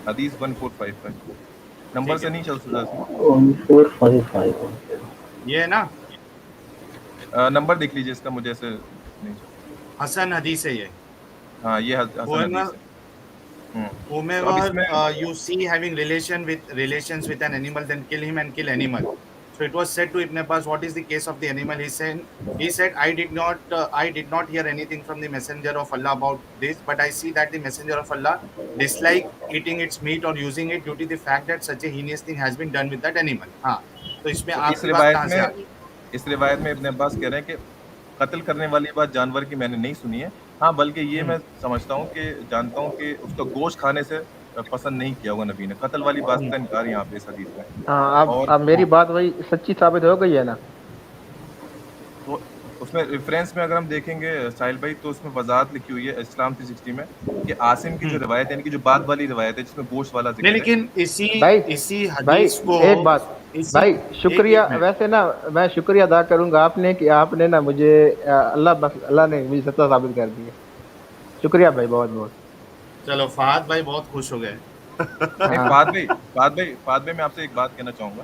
حدیث 1455 نمبر سے نہیں چل سکتا اس میں. 1455 یہ ہے نا نمبر دیکھ لیجیے اس کا, مجھے ایسے نہیں چلتا. حسن حدیث ہے یہ. ہاں یہ حسن حدیث ہے. تو اب اس Whomever میں you see having relations with an animal, then kill him and kill animal. So it was said to Ibn Abbas, what is the case of the animal? He said, I did not hear anything from the messenger of Allah about this, but I see that the messenger of Allah dislike eating its meat or using it due to the fact that such a heinous thing has been done with that animal. ہاں تو اس میں تو آپ کی بات کہاں سے آ گئی؟ اس روایت میں ابن عباس کہہ رہے ہیں کہ قتل کرنے والی بات جانور کی میں نے نہیں سنی ہے. ہاں بلکہ یہ میں سمجھتا ہوں کہ جانتا ہوں کہ اس کا گوشت کھانے سے پسند نہیں کیا ہوگا نبی نے. قتل والی بات کا انکار یہاں پہ اس حدیث میں. ہاں اب میری بات وہی سچی ثابت ہو گئی ہے نا. تو اس میں ریفرنس میں اگر ہم دیکھیں گے ساحل بھائی تو اس میں وضاحت لکھی ہوئی ہے اسلام 360 میں کہ عاصم کی جو روایت ہے یعنی کہ جو بعد والی روایت ہے جس میں گوشت والا ذکر ہے. لیکن بھائی اسی حدیث کو ایک بات بھائی شکریہ ویسے نا میں شکریہ ادا کروں گا آپ نے کہ آپ نے نا مجھے اللہ نے مجھے سچا ثابت کر دیا. شکریہ بھائی بہت بہت. چلو فہد بھائی بہت خوش ہو گئے. فہد بھائی میں آپ سے ایک بات کہنا چاہوں گا.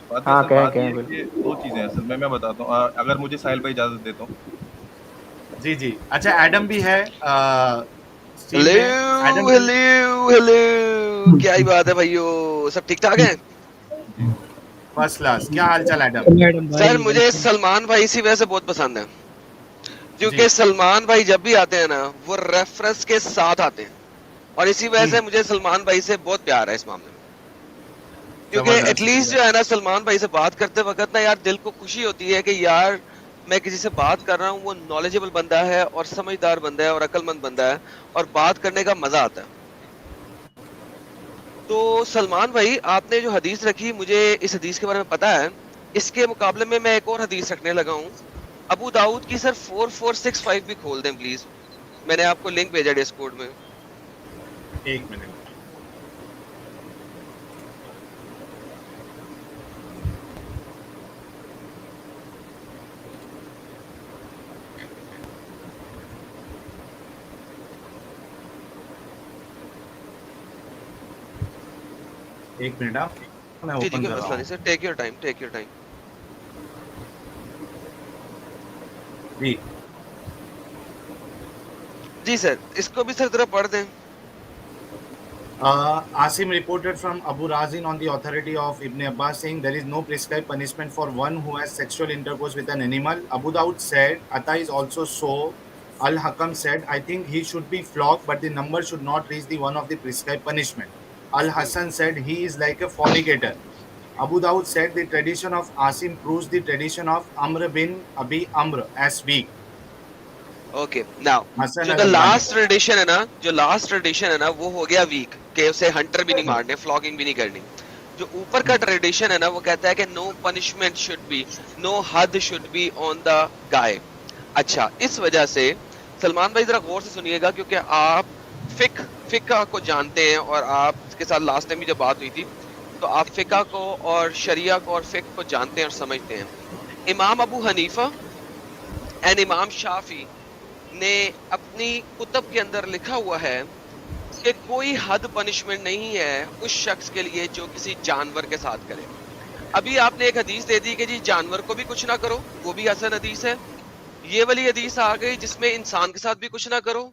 فہد بھائی اصل بات یہ ہے کہ دو چیزیں ہیں اصل میں بتاتا ہوں اگر مجھے ساحل بھائی اجازت دیتا ہوں. جی جی اچھا ایڈم بھی ہے. ہیلو کیا ہی بات ہے بھائیو, سب ٹھیک ٹھاک ہیں؟ First class. کیا حال چال ایڈم؟ سر مجھے سلمان بھائی اسی وجہ سے بہت پسند ہے کیونکہ سلمان بھائی جب بھی آتے ہیں نا وہ ریفرنس کے ساتھ آتے ہیں, اور اسی وجہ سے مجھے سلمان بھائی سے بہت پیار ہے اس معاملے میں. کیونکہ ایٹ لیسٹ جو ہے نا سلمان بھائی سے بات کرتے وقت نا یار دل کو خوشی ہوتی ہے کہ یار میں کسی سے بات کر رہا ہوں وہ نالجبل بندہ ہے اور سمجھدار بندہ ہے اور عقل مند بندہ ہے اور بات کرنے کا مزہ آتا ہے. تو سلمان بھائی آپ نے جو حدیث رکھی مجھے اس حدیث کے بارے میں پتا ہے. اس کے مقابلے میں ایک اور حدیث رکھنے لگا ہوں ابو داؤد کی. سر 4465 بھی کھول دیں پلیز, میں نے آپ کو لنک بھیجا ڈسکورڈ میں. ایک منٹ. ایک منٹ آپ میں اوپن کر رہا ہوں. سر ٹیک یور ٹائم جی سر اس کو بھی سر ذرا پڑھ دیں. Asim reported from Abu Razin on the authority of Ibn Abbas saying there is no prescribed punishment for one who has sexual intercourse with an animal. Abu Dawud said, Atta is also so. Al-Hakam said, I think he should be flogged, but the number should not reach the one of the prescribed punishment. Al-Hasan said, he is like a fornicator. Abu Dawud said, the tradition of Asim proves the tradition of Amr bin Abi Amr as weak. Okay now جو last tradition ہے نا وہ ہو گیا week کہ اسے Hunter بھی نہیں مارنے, فلاگنگ بھی نہیں کرنی. جو اوپر کا ٹریڈیشن ہے نا وہ کہتا ہے کہ نو پنشمنٹ شوڈ بی, نو حد شوڈ بی آن دا گائے. اچھا اس وجہ سے سلمان بھائی ذرا غور سے سنیے گا کیونکہ آپ فقہ کو جانتے ہیں اور آپ کے ساتھ لاسٹ ٹائم بھی جب بات ہوئی تھی تو آپ فقہ کو اور شریعہ کو اور فقہ کو جانتے ہیں اور سمجھتے ہیں. امام ابو حنیفہ اینڈ امام شافعی نے اپنی کتب کے اندر لکھا ہوا ہے کہ کوئی حد پنشمنٹ نہیں ہے اس شخص کے لیے جو کسی جانور کے ساتھ کرے. ابھی آپ نے ایک حدیث دے دی کہ جی جانور کو بھی کچھ نہ کرو, وہ بھی حسن حدیث ہے. یہ والی حدیث آ گئی جس میں انسان کے ساتھ بھی کچھ نہ کرو.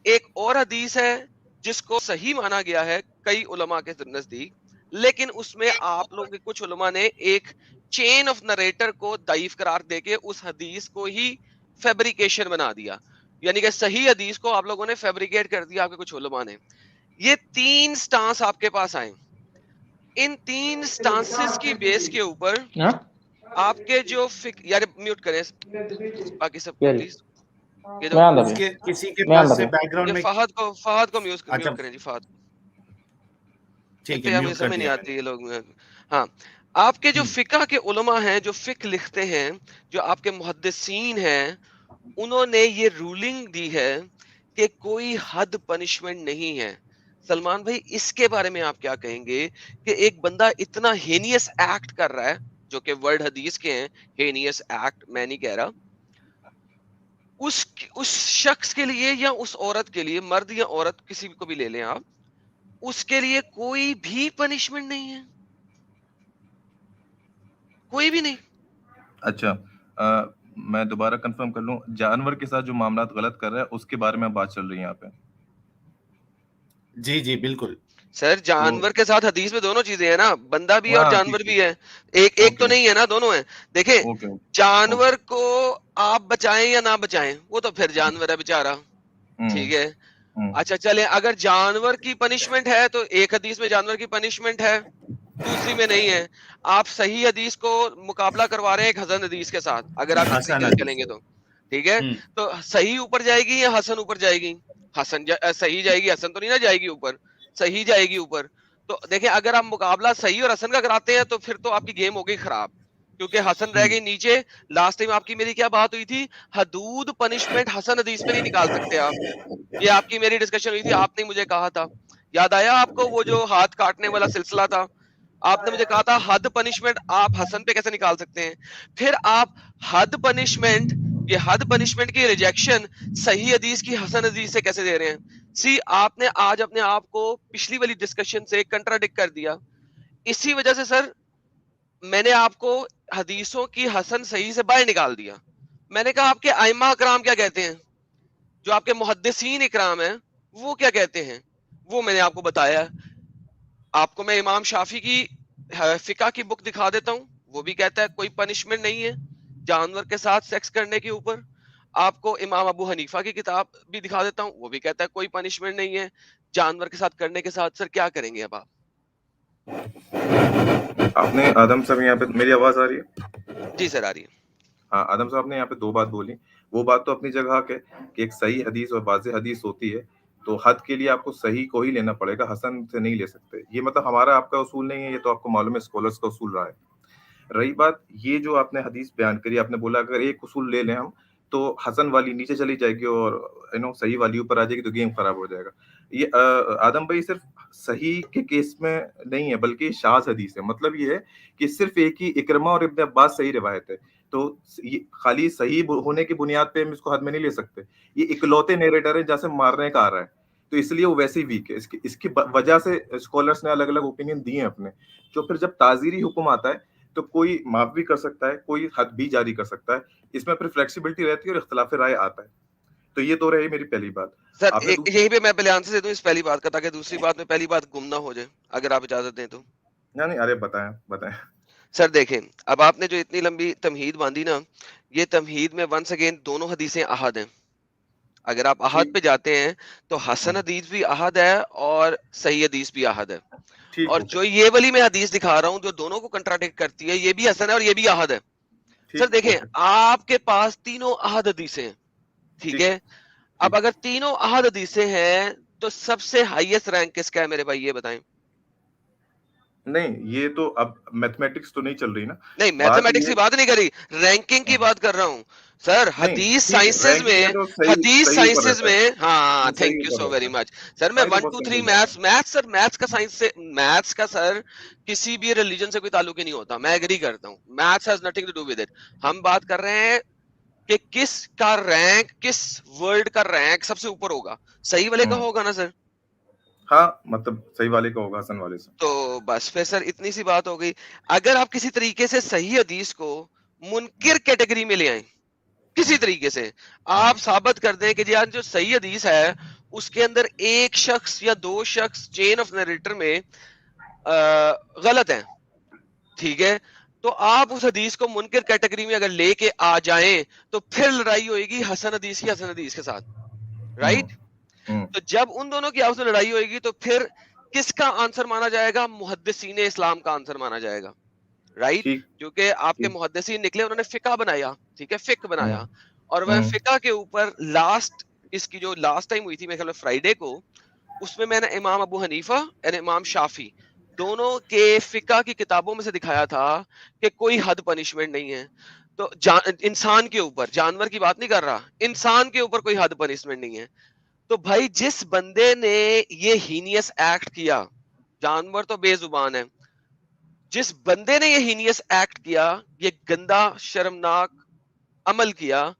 ایک اور حدیث ہے جس کو صحیح مانا گیا ہے کئی علماء کے نزدیک, لیکن اس میں آپ لوگ کے کچھ علماء نے ایک چین آف نریٹر کو ضعیف قرار دے کے اس حدیث کو ہی فیبریکیشن بنا دیا, یعنی کہ صحیح حدیث کو آپ لوگوں نے فیبریکیٹ کر دیا آپ کے کچھ علماء نے. یہ 3 سٹانس آپ کے پاس آئے. ان 3 سٹانسز کی بیس کے اوپر آپ کے جو یار میوٹ کریں باقی سب کو پلیز. یہ جو کسی کے پاس سے بیک گراؤنڈ میں فہد کو میوٹ کریں جی. فہد ٹھیک ہے میوٹ کر سمجھ نہیں دیا. آتی یہ لوگ. ہاں آپ کے جو فقہ کے علماء ہیں جو فقہ لکھتے ہیں, جو آپ کے محدثین ہیں, انہوں نے یہ رولنگ دی ہے کہ کوئی حد پنشمنٹ نہیں ہے. سلمان بھائی اس کے بارے میں آپ کیا کہیں گے کہ ایک بندہ اتنا ہینیس ایکٹ کر رہا ہے جو کہ ورڈ حدیث کے ہیں, ہینیس ایکٹ میں نہیں کہہ رہا, اس شخص کے لیے یا اس عورت کے لیے, مرد یا عورت کسی کو بھی لے لیں آپ, اس کے لیے کوئی بھی پنشمنٹ نہیں ہے, کوئی بھی نہیں. اچھا میں دوبارہ کنفرم کر لوں, جانور کے ساتھ جو معاملات غلط کر رہا ہے اس کے بارے میں بات چل رہی ہے یہاں پہ. جی جی بالکل سر جانور کے ساتھ حدیث میں دونوں چیزیں ہیں نا, بندہ بھی ہے اور ہاں جانور ٹھیک بھی ہے, ایک تو اوکے نہیں ہے نا, دونوں ہیں. دیکھیں اوکے جانور کو آپ بچائیں یا نہ بچائیں وہ تو پھر جانور ہے بیچارہ, ٹھیک ہے. اچھا چلیں, اگر جانور کی پنشمنٹ ہے تو ایک حدیث میں جانور کی پنشمنٹ ہے, دوسری میں نہیں ہے. آپ صحیح حدیث کو مقابلہ کروا رہے ہیں ایک حسن حدیث کے ساتھ, اگر آپ اس حسن طریقے سے حدیث چلیں گے سے. تو ٹھیک ہے. تو صحیح اوپر جائے گی یا حسن اوپر جائے گی؟ حسن صحیح جائے گی, حسن تو نہیں نہ جائے گی اوپر, صحیح جائے گی اوپر. تو دیکھیں اگر آپ مقابلہ صحیح اور حسن کا کراتے ہیں تو پھر تو آپ کی گیم ہو گئی خراب, کیونکہ حسن رہ گئی نیچے. لاسٹ ٹائم آپ کی میری کیا بات ہوئی تھی, حدود پنشمنٹ حسن حدیث میں نہیں نکال سکتے آپ, یہ آپ کی میری ڈسکشن ہوئی تھی, آپ نے مجھے کہا تھا, یاد آیا آپ کو وہ جو ہاتھ کاٹنے والا سلسلہ تھا, آپ نے مجھے کہا تھا حد پنشمنٹ آپ حسن پہ کیسے نکال سکتے ہیں. پھر آپ حد پنشمنٹ, یہ حد پنشمنٹ کی ریجیکشن صحیح حدیث کی حسن حدیث سے کیسے دے رہے ہیں. آپ نے آج اپنے آپ کو پچھلی والی ڈسکشن سے کنٹراڈکٹ کر دیا. اسی وجہ سے سر میں نے آپ کو حدیثوں کی حسن صحیح سے باہر نکال دیا. میں نے کہا آپ کے ائمہ اکرام کیا کہتے ہیں, جو آپ کے محدثین اکرام ہیں وہ کیا کہتے ہیں, وہ میں نے آپ کو بتایا. آپ کو میں امام شافی کی فقہ کی بک دکھا دیتا ہوں, وہ بھی کہتا ہے کوئی پنشمنٹ نہیں ہے جانور کے ساتھ سیکس کرنے کے اوپر. آپ کو امام ابو حنیفہ کی کتاب بھی دکھا دیتا ہوں, وہ بھی کہتا ہے کوئی پنشمنٹ نہیں ہے جانور کے ساتھ کرنے کے ساتھ. سر کیا کریں گے اب آپ؟ آپ نے آدم صاحب یہاں پہ, میری آواز آ رہی ہے؟ جی سر آ رہی ہے. ہاں آدم صاحب نے یہاں پہ دو بات بولی, وہ بات تو اپنی جگہ کہ ایک صحیح حدیث اور واضح حدیث ہوتی ہے, تو حد کے لیے آپ کو صحیح کو ہی لینا پڑے گا, حسن سے نہیں لے سکتے. یہ مطلب ہمارا آپ کا اصول نہیں ہے, یہ تو آپ کو معلوم ہے اسکالرس کا اصول رہا ہے. رہی بات یہ جو آپ نے حدیث بیان کری, آپ نے بولا اگر ایک اصول لے لیں ہم تو حسن والی نیچے چلی جائے گی اور صحیح والی اوپر آ جائے گی, تو گیم خراب ہو جائے گا. یہ آدم بھائی صرف صحیح کے کیس میں نہیں ہے بلکہ شاذ حدیث ہے. مطلب یہ ہے کہ صرف ایک ہی اکرمہ اور ابن عباس صحیح روایت ہے, تو یہ خالی صحیح ہونے کی بنیاد پہ ہم اس کو حد میں نہیں لے سکتے. یہ اکلوتے نیریٹر ہیں جہاں سے مارنے کا آ رہا ہے, تو اس لیے وہ ویسے ہی ویک ہے. اس کی وجہ سے اسکالرس نے الگ الگ اوپینین دیے ہیں اپنے, جو پھر جب تعزیری حکم آتا ہے تو کوئی معاف بھی کر سکتا ہے, کوئی حد بھی جاری کر سکتا ہے. اس میں پھر فلیکسیبلٹی رہتی ہے اور اختلاف رائے آتا ہے. تو یہ تو رہی میری پہلی بات. سر یہی پہ میں پہلے آنسر دے دوں اس پہلی بات کا, تاکہ دوسری بات میں پہلی بات گم نہ ہو جائے, اگر آپ اجازت دیں تو. نہیں ارے بتائیں. سر دیکھیں اب آپ نے جو اتنی لمبی تمہید باندھی نا, یہ تمہید میں ونس اگین دونوں حدیثیں احد ہیں. اگر آپ احد پہ جاتے ہیں تو حسن حدیث بھی احد ہے اور صحیح حدیث بھی احد ہے. اور جو یہ والی میں حدیث دکھا رہا ہوں جو دونوں کو کنٹراڈکٹ کرتی ہے, یہ بھی حسن ہے اور یہ بھی احد ہے. سر دیکھیں آپ کے پاس تینوں احد حدیثیں ہیں, ٹھیک ہے. اب اگر تینوں احد حدیثیں ہیں تو سب سے ہائیسٹ رینک کس کا ہے میرے بھائی, یہ بتائیں. نہیں یہ تو اب میتھمیٹکس تو نہیں چل رہی نا. نہیں میتھمیٹکس کی بات نہیں کری, رینکنگ کی بات کر رہا ہوں سر. حدیث سائنسز میں ہاں thank you so very much sir. میں 1 2 3 میتھس سر, میتھس کا سائنس سے, میتھس کا سر کسی بھی ریلیجن سے کوئی تعلق ہی نہیں ہوتا. میں ایگری کرتا ہوں, maths has nothing to do with it. ہم بات کر رہے ہیں کہ کس کا رینک, کس ورڈ کا رینک سب سے اوپر ہوگا. صحیح والے کا ہوگا نا سر؟ ہاں مطلب صحیح والے کا ہوگا حسن والے سے. تو بس پھر سر اتنی سی بات ہو گئی. اگر آپ کسی طریقے سے صحیح حدیث کو منکر کیٹیگری میں لے آئیں, کسی طریقے سے آپ ثابت کر دیں کہ جی آج جو صحیح حدیث ہے اس کے اندر ایک شخص یا دو شخص چین آف نریٹر میں غلط ہیں, ٹھیک ہے, تو آپ اس حدیث کو منکر کیٹیگری میں اگر لے کے آ جائیں تو پھر لڑائی ہوئے گی حسن حدیث کی حسن حدیث کے ساتھ, رائٹ. تو جب ان دونوں کی آپس میں لڑائی ہوئے گی تو پھر کس کا آنسر مانا جائے گا؟ محدثین اسلام کا آنسر مانا جائے گا, رائٹ. کیونکہ آپ کے محدثین نکلے, انہوں نے فقہ بنایا, ٹھیک ہے, فقہ بنایا, اور وہ فقہ کے اوپر لاسٹ اس کی جو لاسٹ ٹائم ہوئی تھی میرے خیال میں فرائیڈے کو, اس میں میں نے امام ابو حنیفہ اور امام شافی دونوں کے فقہ کی کتابوں میں سے دکھایا تھا کہ کوئی حد پنشمنٹ نہیں ہے. تو انسان کے اوپر, جانور کی بات نہیں کر رہا, انسان کے اوپر کوئی حد پنشمنٹ نہیں ہے. تو بھائی جس بندے نے یہ ہینیس ایکٹ کیا, جانور تو بے زبان ہے, جس بندے نے یہ ہینیس ایکٹ کیا, یہ گندا شرمناک عمل کیا,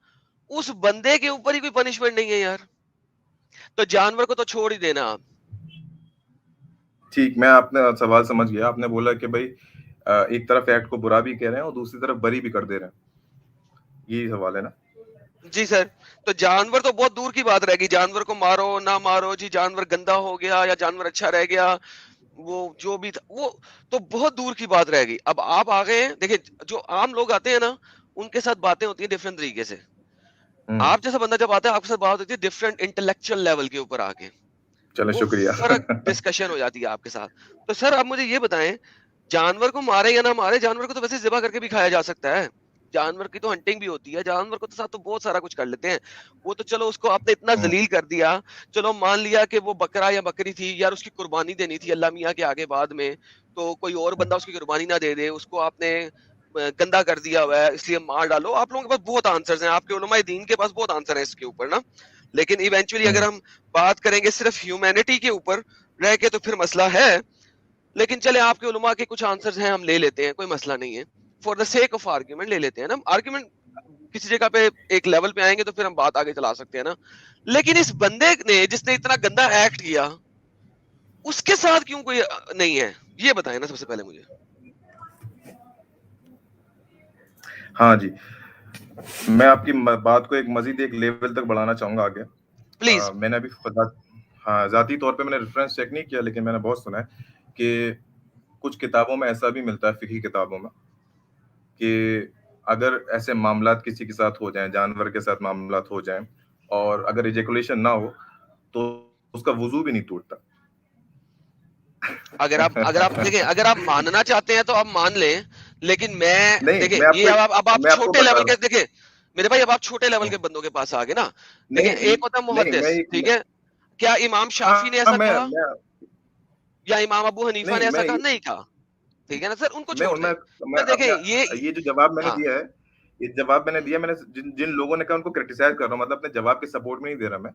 اس بندے کے اوپر ہی کوئی پنشمنٹ نہیں ہے یار. تو جانور کو تو چھوڑ ہی دینا آپ, ٹھیک، میں آپ نے سوال سمجھ گیا. آپ نے بولا کہ بھائی ایک طرف ایکٹ کو برا بھی کہہ رہے ہیں اور دوسری طرف بری بھی کر دے رہے ہیں, یہی سوال ہے نا؟ جی سر, تو جانور تو بہت دور کی بات رہ گئی, جانور کو مارو نہ مارو جی, جانور گندا ہو گیا یا جانور اچھا رہ گیا, وہ جو بھی تھا وہ تو بہت دور کی بات رہ گئی. اب آپ آ گئے ہیں, دیکھیں جو عام لوگ آتے ہیں نا ان کے ساتھ باتیں ہوتی ہیں ڈفرنٹ طریقے سے. آپ جیسا بندہ جب آتا ہے آپ کے ساتھ بات ہوتی ہے ڈفرنٹ انٹلیکچوئل لیول کے اوپر آ کے, چلیں وہ شکریہ. فرق ڈسکشن ہو جاتی ہے آپ کے ساتھ. تو سر آپ مجھے یہ بتائیں, جانور کو مارے یا نہ مارے, جانور کو تو ویسے ذبح کر کے بھی کھایا جا سکتا ہے, جانور کی تو ہنٹنگ بھی ہوتی ہے, جانور کو تو ساتھ تو بہت سارا کچھ کر لیتے ہیں. وہ تو چلو اس کو آپ نے اتنا ذلیل کر دیا, چلو مان لیا کہ وہ بکرا یا بکری تھی یار, اس کی قربانی دینی تھی اللہ میاں کے آگے بعد میں, تو کوئی اور بندہ اس کی قربانی نہ دے دے, اس کو آپ نے گندا کر دیا ہوا ہے اس لیے مار ڈالو. آپ لوگوں کے پاس بہت آنسرز ہیں, آپ کے علماء دین کے پاس بہت آنسر ہیں اس کے اوپر نا. لیکن ایونچولی اگر ہم بات کریں گے صرف ہیومینٹی کے اوپر رہ کے تو پھر مسئلہ ہے. لیکن چلے آپ کے علماء کے کچھ آنسرز ہیں, ہم لے لیتے ہیں, کوئی مسئلہ نہیں ہے, for the sake of argument لے لیتے ہیں نا. آرگیومنٹ کسی جگہ پہ ایک لیول پہ آئیں گے تو پھر ہم بات آگے چلا سکتے ہیں نا. لیکن اس بندے نے جس نے اتنا گندا ایکٹ کیا اس کے ساتھ کیوں کوئی نہیں ہے, یہ بتائیں نا سب سے پہلے مجھے. ہاں جی, میں آپ کی بات کو ایک مزید ایک لیول تک بڑھانا چاہوں گا آگے. پلیز. میں نے ابھی ذاتی طور پہ میں نے ریفرنس چیک نہیں کیا, لیکن میں نے بہت سنا ہے کہ کچھ کتابوں میں ایسا بھی ملتا ہے, فقہی کتابوں میں, کہ اگر ایسے معاملات کسی کے ساتھ ہو جائیں, جانور کے ساتھ معاملات ہو جائیں, اور اگر ایجیکولیشن نہ ہو تو اس کا وضو بھی نہیں ٹوٹتا. اگر آپ دیکھیں, اگر آپ ماننا چاہتے ہیں تو آپ مان لیں, لیکن میں نہیں, دیکھیں میں آپ یہ کو اب آپ میں آپ کو چھوٹے بتا لیول رہا کے, دیکھیں میرے بھائی اب آپ چھوٹے لیول ہوں. کے بندوں کے پاس آ گئے نا. دیکھیں نہیں ایک ہوتا ہے نہیں, محدث, ٹھیک ہے, کیا امام شافی نے ہاں ایسا میں کہا یا امام ابو حنیفہ نے نہیں ایسا میں کہا؟ نہیں کہا, ٹھیک ہے نا سر, ان کو میں چھوڑ دیں. میں سر دیکھیں اپنے یہ یہ جو جواب میں نے ہاں دیا ہے, یہ جواب میں نے دیا, میں نے جن لوگوں نے کہا ان کو کرٹیسائز کر رہا ہوں, مطلب اپنے جواب کے سپورٹ میں نہیں دے رہا میں.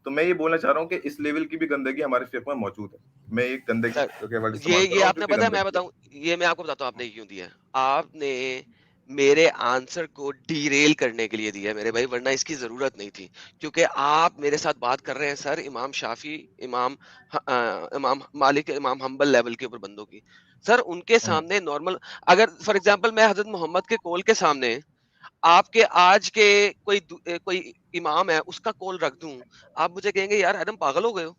تو میں یہ بولنا چاہ رہا ہوں کہ اس لیول کی بھی گندگی ہمارے فقہ میں موجود ہے. میں ایک گندگی سر, کے ورڈ استعمال کر یہ رہا ہوں آپ جو نے کہ پتا ہے, میں گندگی ہے. بتاؤں, یہ میں آپ کو بتاتا ہوں آپ نے کیوں دیا. آپ نے میرے آنسر کو ڈیریل کرنے کے لیے دیا میرے بھائی, ورنہ اس کی ضرورت نہیں تھی. کیونکہ آپ میرے ساتھ بات کر رہے ہیں سر امام شافی, امام مالک, امام حنبل لیول کے اوپر بندوں کی. سر ان کے سامنے نارمل, اگر فار ایگزامپل میں حضرت محمد کے کول کے سامنے آپ کے آج کے کوئی امام ہے اس کا کول رکھ دوں, آپ مجھے کہیں گے یار ایڈم پاگل ہو گئے ہو,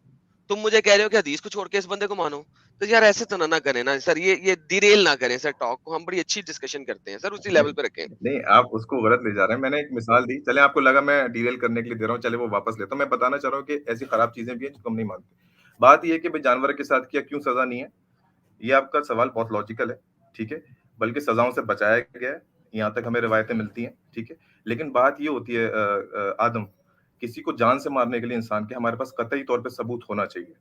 تم مجھے کہہ رہے ہو کہ حدیث کو چھوڑ کے اس بندے کو مانو. تو یار ایسے تو نہ کریں نا سر, یہ ڈیریل نہ کریں سر ٹاک کو, ہم بڑی اچھی ڈسکشن کرتے ہیں سر, اسی لیول پہ رکھیں. نہیں, آپ اس کو غلط لے جا رہے ہیں. میں نے ایک مثال دی, چلے آپ کو لگا میں ڈیریل کرنے کے لیے دے رہا ہوں, چلے وہ واپس لیتا ہوں. میں بتانا چاہ رہا ہوں کہ ایسی خراب چیزیں بھی ہیں جو ہم نہیں مانتے. بات یہ ہے کہ بھائی جانور کے ساتھ کیا کیوں سزا نہیں ہے, یہ آپ کا سوال بہت لاجیکل ہے, ٹھیک ہے, بلکہ سزاؤں سے بچایا گیا ہے, یہاں تک ہمیں روایتیں ملتی ہیں, ٹھیک ہے. لیکن بات یہ ہوتی ہے آدم, کسی کو جان سے مارنے کے لیے انسان کے ہمارے پاس قطعی طور پہ ثبوت ہونا چاہیے.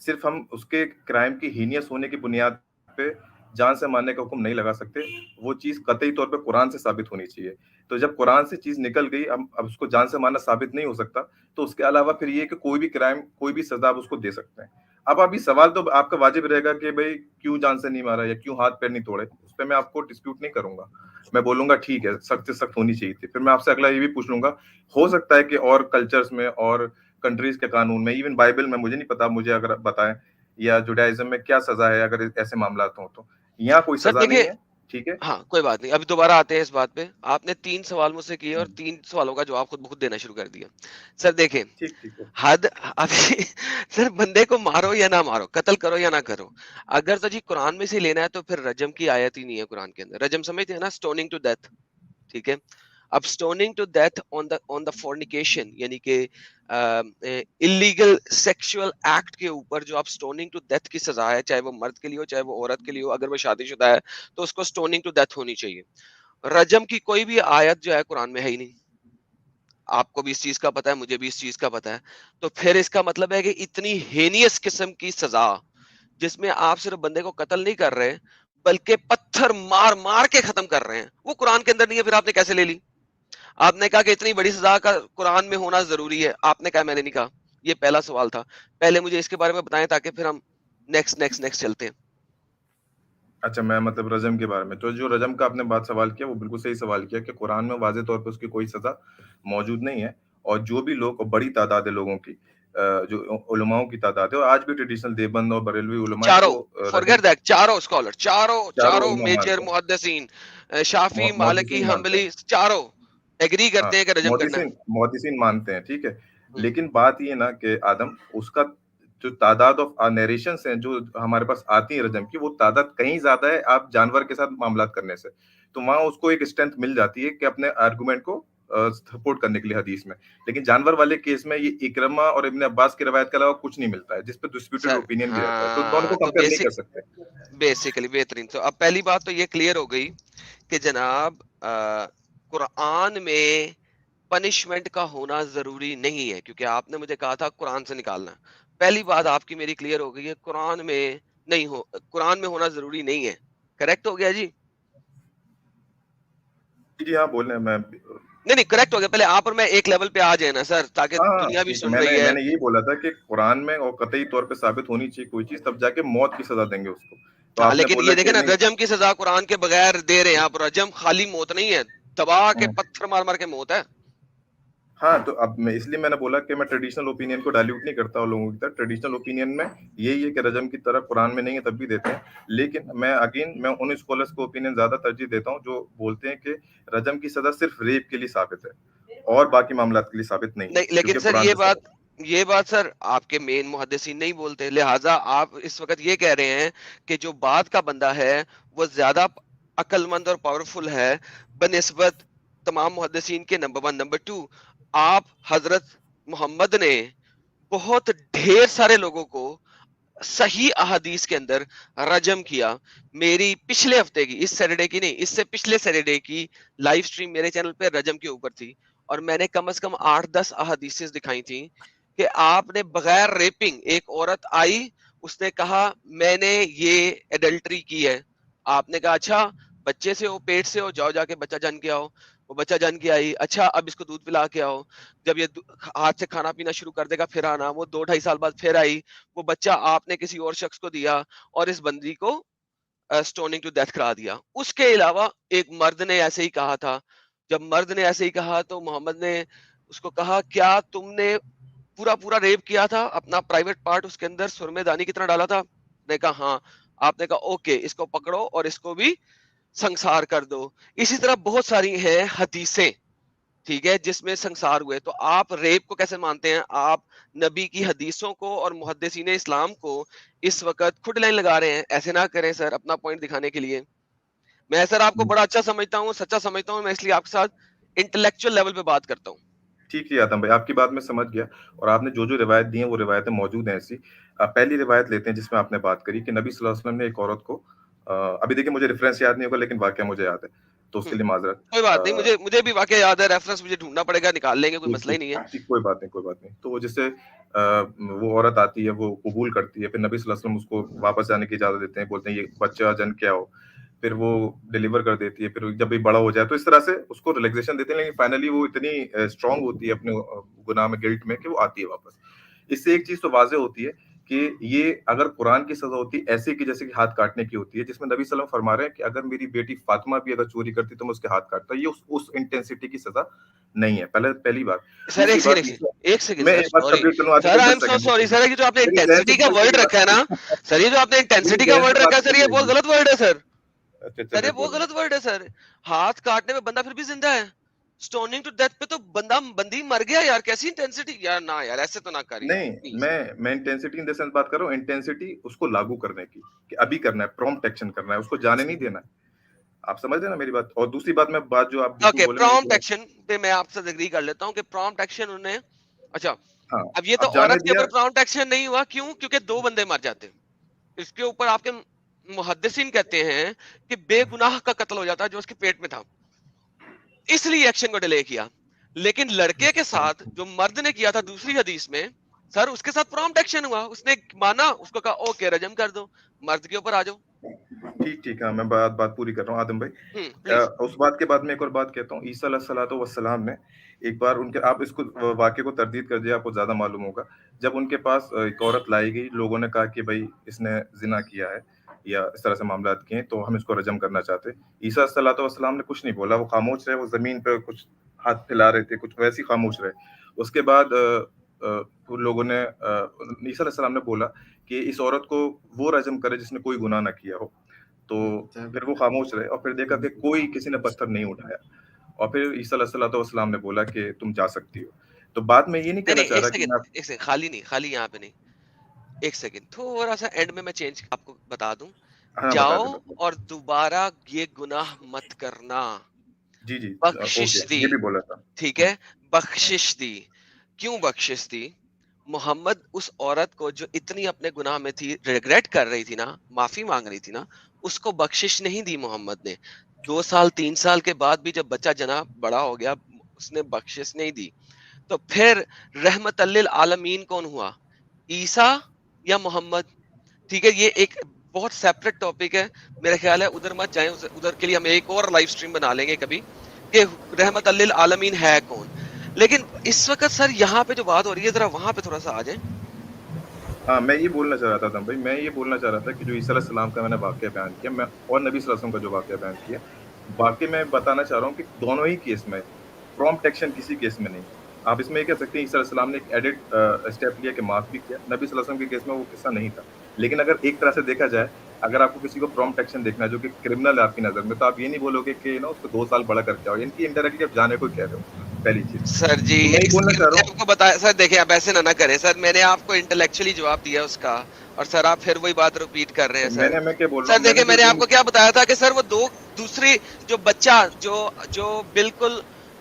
صرف ہم اس کے کرائم کی ہینیس ہونے کی بنیاد پہ جان سے مارنے کا حکم نہیں لگا سکتے, وہ چیز قطعی طور پہ قرآن سے ثابت ہونی چاہیے. تو جب قرآن سے چیز نکل گئی, اب اس کو جان سے مارنا ثابت نہیں ہو سکتا, تو اس کے علاوہ پھر یہ کہ کوئی بھی کرائم, کوئی بھی سزا آپ اس کو دے سکتے ہیں. اب ابھی سوال تو آپ کا واجب رہے گا کہ بھائی کیوں جان سے نہیں مارا یا کیوں ہاتھ پیر نہیں توڑے, اس پہ میں آپ کو ڈسپیوٹ نہیں کروں گا. میں بولوں گا ٹھیک ہے سخت سے سخت ہونی چاہیے تھی. پھر میں آپ سے اگلا یہ بھی پوچھ لوں گا, ہو سکتا ہے کہ اور کلچرز میں اور کنٹریز کے قانون میں, ایون بائبل میں, مجھے نہیں پتا, مجھے اگر بتائیں, یا جوڈائزم میں کیا سزا ہے اگر ایسے معاملات ہوں, تو یہاں کوئی سر سزا دیکھیے, نہیں ہے, ٹھیک ہے. ہاں کوئی بات نہیں, ابھی دوبارہ آتے ہیں اس بات پہ. آپ نے 3 سوال مجھ سے کیے اور 3 سوالوں کا جواب خود بخود دینا شروع کر دیا. سر دیکھیں, ٹھیک ہے. حد ابھی سر بندے کو مارو یا نہ مارو, قتل کرو یا نہ کرو, اگر تو جی قرآن میں سے لینا ہے تو پھر رجم کی آیت ہی نہیں ہے قرآن کے اندر. رجم سمجھتے ہیں نا, سٹوننگ ٹو ڈیتھ, ٹھیک ہے. اب سٹوننگ ٹو ڈیتھ آن دا فورنیکیشن, یعنی کہ اللیگل سیکشل ایکٹ کے اوپر جو آپ سٹوننگ ٹو ڈیتھ کی سزا ہے, چاہے وہ مرد کے لیے ہو چاہے وہ عورت کے لیے ہو, اگر وہ شادی شدہ ہے تو اس کو سٹوننگ ٹو ڈیتھ ہونی چاہیے. رجم کی کوئی بھی آیت جو ہے قرآن میں ہے ہی نہیں. آپ کو بھی اس چیز کا پتا ہے, مجھے بھی اس چیز کا پتا ہے. تو پھر اس کا مطلب ہے کہ اتنی ہینیس قسم کی سزا جس میں آپ صرف بندے کو قتل نہیں کر رہے بلکہ پتھر مار مار کے ختم کر رہے ہیں, وہ قرآن کے اندر نہیں ہے. پھر آپ نے کیسے لے لی؟ آپ نے کہا کہ اتنی بڑی سزا کا قرآن میں ہونا ضروری ہے, آپ نے کہا, میں نے نہیں کہا. یہ پہلا سوال تھا. پہلے مجھے اس کے بارے میں بتائیں تاکہ پھر ہم نیکسٹ چلتے ہیں. اچھا, میں مطلب رجم کے بارے میں, تو جو رجم کا آپ نے بات سوال کیا وہ بالکل صحیح سوال کیا کہ قرآن میں واضح طور پہ اس کی کوئی سزا موجود نہیں ہے. اور جو بھی لوگ, بڑی تعداد ہے لوگوں کی جو علماؤں کی تعداد ہے، اور آج بھی ٹریڈیشنل دیوبند اور بریلوی علماء چاروں کو forget that چاروں اسکالر چاروں علماء میجر مانتے ہیں، محدثین شافی مالکی محدثین مانتے ہیں، حنبلی چاروں ایگری ہاں کرتے ہیں کہ رجم کرنا ہے. محدثین مانتے ہیں، ٹھیک ہے. ہوں. لیکن بات یہ نا کہ آدم اس کا جو تعداد آف نیریشنس ہیں جو ہمارے پاس آتی ہیں رجم کی، وہ تعداد کہیں زیادہ ہے آپ جانور کے ساتھ معاملات کرنے سے. تو وہاں اس کو ایک اسٹرینتھ مل جاتی ہے کہ اپنے آرگومنٹ کو سپورٹ کرنے کے لیے حدیث میں. لیکن جانور والے کیس میں یہ اکرمہ اور ابن عباس کی روایت کے علاوہ کچھ نہیں ملتا ہے، جس پہ ڈسپیوٹڈ سر اوپینین بھی رہتا ہے. تو دونوں ہاں کو تو کمپیئر نہیں کر سکتے. بیسیکلی بہترین. تو اب پہلی بات تو یہ کلیئر ہو گئی کہ جناب قرآن میں پنشمنٹ کا ہونا ضروری نہیں ہے، کیونکہ آپ نے مجھے کہا تھا قرآن سے نکالنا. پہلی بات آپ کی میری کلیئر ہو گئی ہے، قرآن میں ہونا ضروری نہیں ہے. کریکٹ ہو گیا جی؟ جی ہاں بولیں میں نہیں کریکٹ ہو گیا. پہلے آپ اور میں ایک لیول پہ آ جائے نا سر، تاکہ ہاں دنیا بھی ٹھیک ہے. سن رہی ہے. میں نے یہی بولا تھا کہ قرآن میں اور قطعی طور پہ ثابت ہونی چاہیے کوئی چیز، تب جا کے موت کی سزا دیں گے اس کو. تو ہاں آپ نے لیکن بولا یہ دیکھیں کہ نا، نہیں. رجم کی سزا قرآن کے بغیر دے رہے ہیں آپ. رجم خالی موت نہیں ہے، دبا کے ہاں پتھر مار مار کے موت ہے. ہاں، تو اب اس لیے میں نے بولا کہ میں ٹریڈیشنل اوپینین کو ڈائلیوٹ نہیں کرتا ہوں لوگوں کی طرح. ٹریڈیشنل اوپینین میں یہی ہے کہ رجم کی طرح قرآن میں نہیں ہے تب بھی دیتے ہیں. لیکن میں ان اسکالرس کو اوپینین زیادہ ترجیح دیتا ہوں جو بولتے ہیں کہ رجم کی سزا صرف ریپ کے لیے ثابت ہے اور باقی معاملات کے لیے ثابت نہیں ہے، لیکن کیونکہ سر قرآن میں ثابت. یہ بات سر آپ کے مین محدثین نہیں بولتے. لہٰذا آپ اس وقت یہ کہہ رہے ہیں کہ جو بات کا بندہ ہے وہ زیادہ عقل مند اور پاورفل ہے بنسبت تمام محدثین کے. نمبر 1. نمبر 2، آپ حضرت محمد نے بہت ڈھیر سارے لوگوں کو صحیح احادیث کے اندر رجم کیا. میری پچھلے ہفتے کی، اس سیٹرڈے کی نہیں، اس سے پچھلے سیٹرڈے کی لائیو سٹریم میرے چینل پہ رجم کے اوپر تھی، اور میں نے کم از کم 8-10 احادیث دکھائی تھیں کہ آپ نے بغیر ریپنگ، ایک عورت آئی اس نے کہا میں نے یہ ایڈلٹری کی ہے. آپ نے کہا اچھا بچے سے ہو، پیٹ سے ہو، جاؤ جا کے بچہ جن کے آؤ. وہ بچہ جن کے آئی. اچھا اب اس کو دودھ پلا کے آؤ. جب یہ ہاتھ سے کھانا پینا شروع کر دے گا پھر آنا. وہ 2-2.5 سال بعد پھر آئی. وہ بچہ آپ نے کسی اور شخص کو دیا اور اس بندی کو سٹوننگ ٹو ڈیتھ کرا دیا. اس کے علاوہ ایک مرد نے ایسے ہی کہا تھا. جب مرد نے ایسے ہی کہا تو محمد نے اس کو کہا کیا تم نے پورا ریپ کیا تھا، اپنا پرائیویٹ پارٹ اس کے اندر سرمے دانی کی طرح ڈالا تھا؟ نے کہا ہاں. آپ نے کہا اوکے اس کو پکڑو اور اس کو بھی سنسار کر دو. اسی طرح بہت ساری ہیں حدیثیں، ٹھیک ہے، جس میں سنسار ہوئے. تو آپ ریپ کو کیسے مانتے ہیں؟ آپ نبی کی حدیثوں کو اور محدثین اسلام کو اس وقت کھٹ لائن لگا رہے ہیں. ایسے نہ کریں سر، اپنا پوائنٹ دکھانے کے لیے. میں سر آپ کو بڑا اچھا سمجھتا ہوں، سچا سمجھتا ہوں، میں اس لیے آپ کے ساتھ انٹلیکچوئل لیول پہ بات کرتا ہوں. ٹھیک ہے آدم بھائی، آپ کی بات میں سمجھ گیا، اور آپ نے جو روایت دی ہیں وہ روایتیں موجود ہیں ایسی. پہلی روایت لیتے ہیں جس میں آپ نے بات کری کہ نبی صلی اللہ علیہ وسلم نے ایک عورت کو، ابھی دیکھیں مجھے ریفرنس یاد نہیں ہوگا لیکن واقعہ مجھے یاد ہے تو اس کے لیے معذرت. کوئی بات نہیں، مجھے بھی واقعہ یاد ہے، ریفرنس مجھے ڈھونڈنا پڑے گا، نکال لیں گے، کوئی مسئلہ ہی نہیں ہے. کوئی بات نہیں. تو وہ جس سے وہ عورت آتی ہے وہ قبول کرتی ہے، پھر نبی صلی اللہ علیہ وسلم اس کو واپس جانے کی اجازت دیتے ہیں، بولتے ہیں یہ بچہ جن کے آؤ. پھر وہ ڈیلیور کر دیتی ہے. پھر جب یہ بڑا ہو جائے تو اس طرح سے اس کو ریلیکسیشن دیتے ہیں، لیکن فائنلی وہ اتنی اسٹرانگ ہوتی ہے اپنے گناہ میں، گلٹ میں، کہ وہ آتی ہے واپس. اس سے ایک چیز تو واضح ہوتی ہے کہ یہ اگر قرآن کی سزا ہوتی ایسے کی جیسے کہ ہاتھ کاٹنے کی ہوتی ہے، جس میں نبی صلی اللہ علیہ وسلم فرما رہے ہیں کہ اگر میری بیٹی فاطمہ بھی اگر چوری کرتی تو میں اس کے ہاتھ کاٹتا. یہ اس انٹینسٹی کی سزا نہیں ہے. پہلی بات. سر ایک سیکنڈ میں ایک بات کمپلیٹ کروں. سر I am so sorry sir, یہ جو آپ نے انٹینسٹی کا ورڈ رکھا ہے نا سر، یہ جو آپ نے انٹینسٹی کا ورڈ رکھا ہے سر، یہ بہت غلط ورڈ ہے سر. سر یہ بہت غلط ورڈ ہے سر. ہاتھ کاٹنے میں بندہ پھر بھی زندہ ہے، سٹوننگ ٹو ڈیتھ پہ تو بندی مر گیا یار. کیسی انٹینسٹی یار؟ نہ یار ایسے تو نہ کر یار. نہیں، میں انٹینسٹی ان دی سینس بات کر رہا ہوں، انٹینسٹی اس کو لاگو کرنے کی کہ ابھی کرنا ہے، پرومپٹ ایکشن کرنا ہے، اس کو جانے نہیں دینا ہے. آپ سمجھ رہے ہیں نا میری بات؟ اور دوسری بات میں بات جو آپ اوکے، پرومپٹ ایکشن پہ میں آپ سے ایگری کر لیتا ہوں کہ پرومپٹ ایکشن انہیں، اچھا اب یہ تو عورت کے اوپر پرومپٹ ایکشن نہیں ہوا. کیوں؟ کیونکہ 2 بندے مر جاتے. اس کے اوپر آپ کے محدثین کہتے ہیں کہ بے گناہ کا قتل ہو جاتا جو اس کے پیٹ میں تھا، اس لیے ایکشن کو ڈیلے کیا. لیکن لڑکے کے ساتھ جو مرد نے کیا تھا دوسری حدیث میں سر، اس کے ساتھ پرومپٹ ایکشن ہوا. اس نے مانا، اس کو کہا اوکے رجم کر دو، مرد کے اوپر آ جاؤ. ٹھیک ہے، میں بات پوری کر رہا ہوں آدم بھائی. اس بات کے بعد میں ایک اور بات کہتا ہوں. عیسیٰ علیہ السلام نے ایک بار ان کے، آپ اس کو واقعے کو تردید کر دیا، آپ کو زیادہ معلوم ہوگا. جب ان کے پاس ایک عورت لائی گئی، لوگوں نے کہا کہ بھائی اس نے زنا کیا ہے یا اس طرح سے معاملات کیے تو ہم اس کو رجم کرنا چاہتے. عیسیٰ علیہ السلام نے کچھ نہیں بولا، وہ خاموش رہے، وہ زمین پہ کچھ ہاتھ پھیلا رہے تھے، کچھ ویسے خاموش رہے. اس کے بعد لوگوں نے عیسیٰ علیہ السلام نے بولا کہ اس عورت کو وہ رجم کرے جس نے کوئی گناہ نہ کیا ہو. تو پھر وہ خاموش رہے اور پھر دیکھا کہ کوئی کسی نے پتھر نہیں اٹھایا اور پھر عیسیٰ علیہ السلام نے بولا کہ تم جا سکتی ہو. تو بعد میں یہ نہیں کہنا چاہ رہا کہ ایک سیکنڈ خالی یہاں پہ نہیں, ایک سیکنڈ تھوڑا سا اینڈ میں چینج آپ کو بتا دوں. جاؤ اور دوبارہ یہ گناہ مت کرنا. جی جی بخشش دی, یہ بھی بولا تھا. ٹھیک ہے, بخشش دی. کیوں بخشش دی؟ محمد اس عورت کو جو اتنی اپنے گناہ میں تھی, ریگریٹ کر رہی تھی نا, معافی مانگ رہی تھی نا, اس کو بخشش نہیں دی محمد نے. 2 سال 3 سال کے بعد بھی جب بچہ جنا بڑا ہو گیا, اس نے بخشش نہیں دی. تو پھر رحمت للعالمین کون ہوا, عیسیٰ یا محمد؟ ٹھیک ہے, یہ ایک بہت سیپریٹ ٹاپک ہے, میرا خیال ہے ادھر مت جائیں, ادھر کے لیے ہم ایک اور لائیو سٹریم بنا لیں گے کبھی کہ رحمت للعالمین ہے کون. لیکن اس وقت سر یہاں پہ جو بات ہو رہی ہے, ذرا وہاں پہ تھوڑا سا آ جائیں. ہاں, میں یہ بولنا چاہ رہا تھا بھائی, میں یہ بولنا چاہ رہا تھا کہ جو عیسیٰ علیہ السلام کا میں نے واقعہ بیان کیا, میں اور نبی صلی اللہ علیہ وسلم کا جو واقعہ بیان کیا, باقی میں بتانا چاہ رہا ہوں کہ دونوں ہی کیس میں پرومپٹ ایکشن کسی کیس میں نہیں. آپ اس میں یہ کہہ سکتے ہیں عیسیٰ علیہ السلام نے ایک ایڈٹ اسٹیپ لیا کہ معاف بھی کیا, نبی صلی اللہ علیہ وسلم کے کیس میں وہ قصہ نہیں تھا. لیکن اگر ایک طرح سے دیکھا جائے, اگر آپ کو کسی کو پرومپٹ ایکشن دیکھنا ہے جو کہ کرمنل ہے آپ کی نظر میں, تو آپ یہ نہیں بولو گے کہ نا اس کو 2 سال بڑا کر کے آؤ, یعنی کہ انڈائریکٹلی آپ جانے کو کہہ رہے ہو. پہلی چیز سر جی آپ کو بتایا سر, دیکھیں آپ ایسے نہ کریں سر, میں نے آپ کو انٹلیکچولی جواب دیا اس کا, اور سر آپ پھر وہی بات ریپیٹ کر رہے ہیں. سر دیکھیں میں نے آپ کو کیا بتایا تھا کہ سر وہ دوسری جو بچہ جو بالکل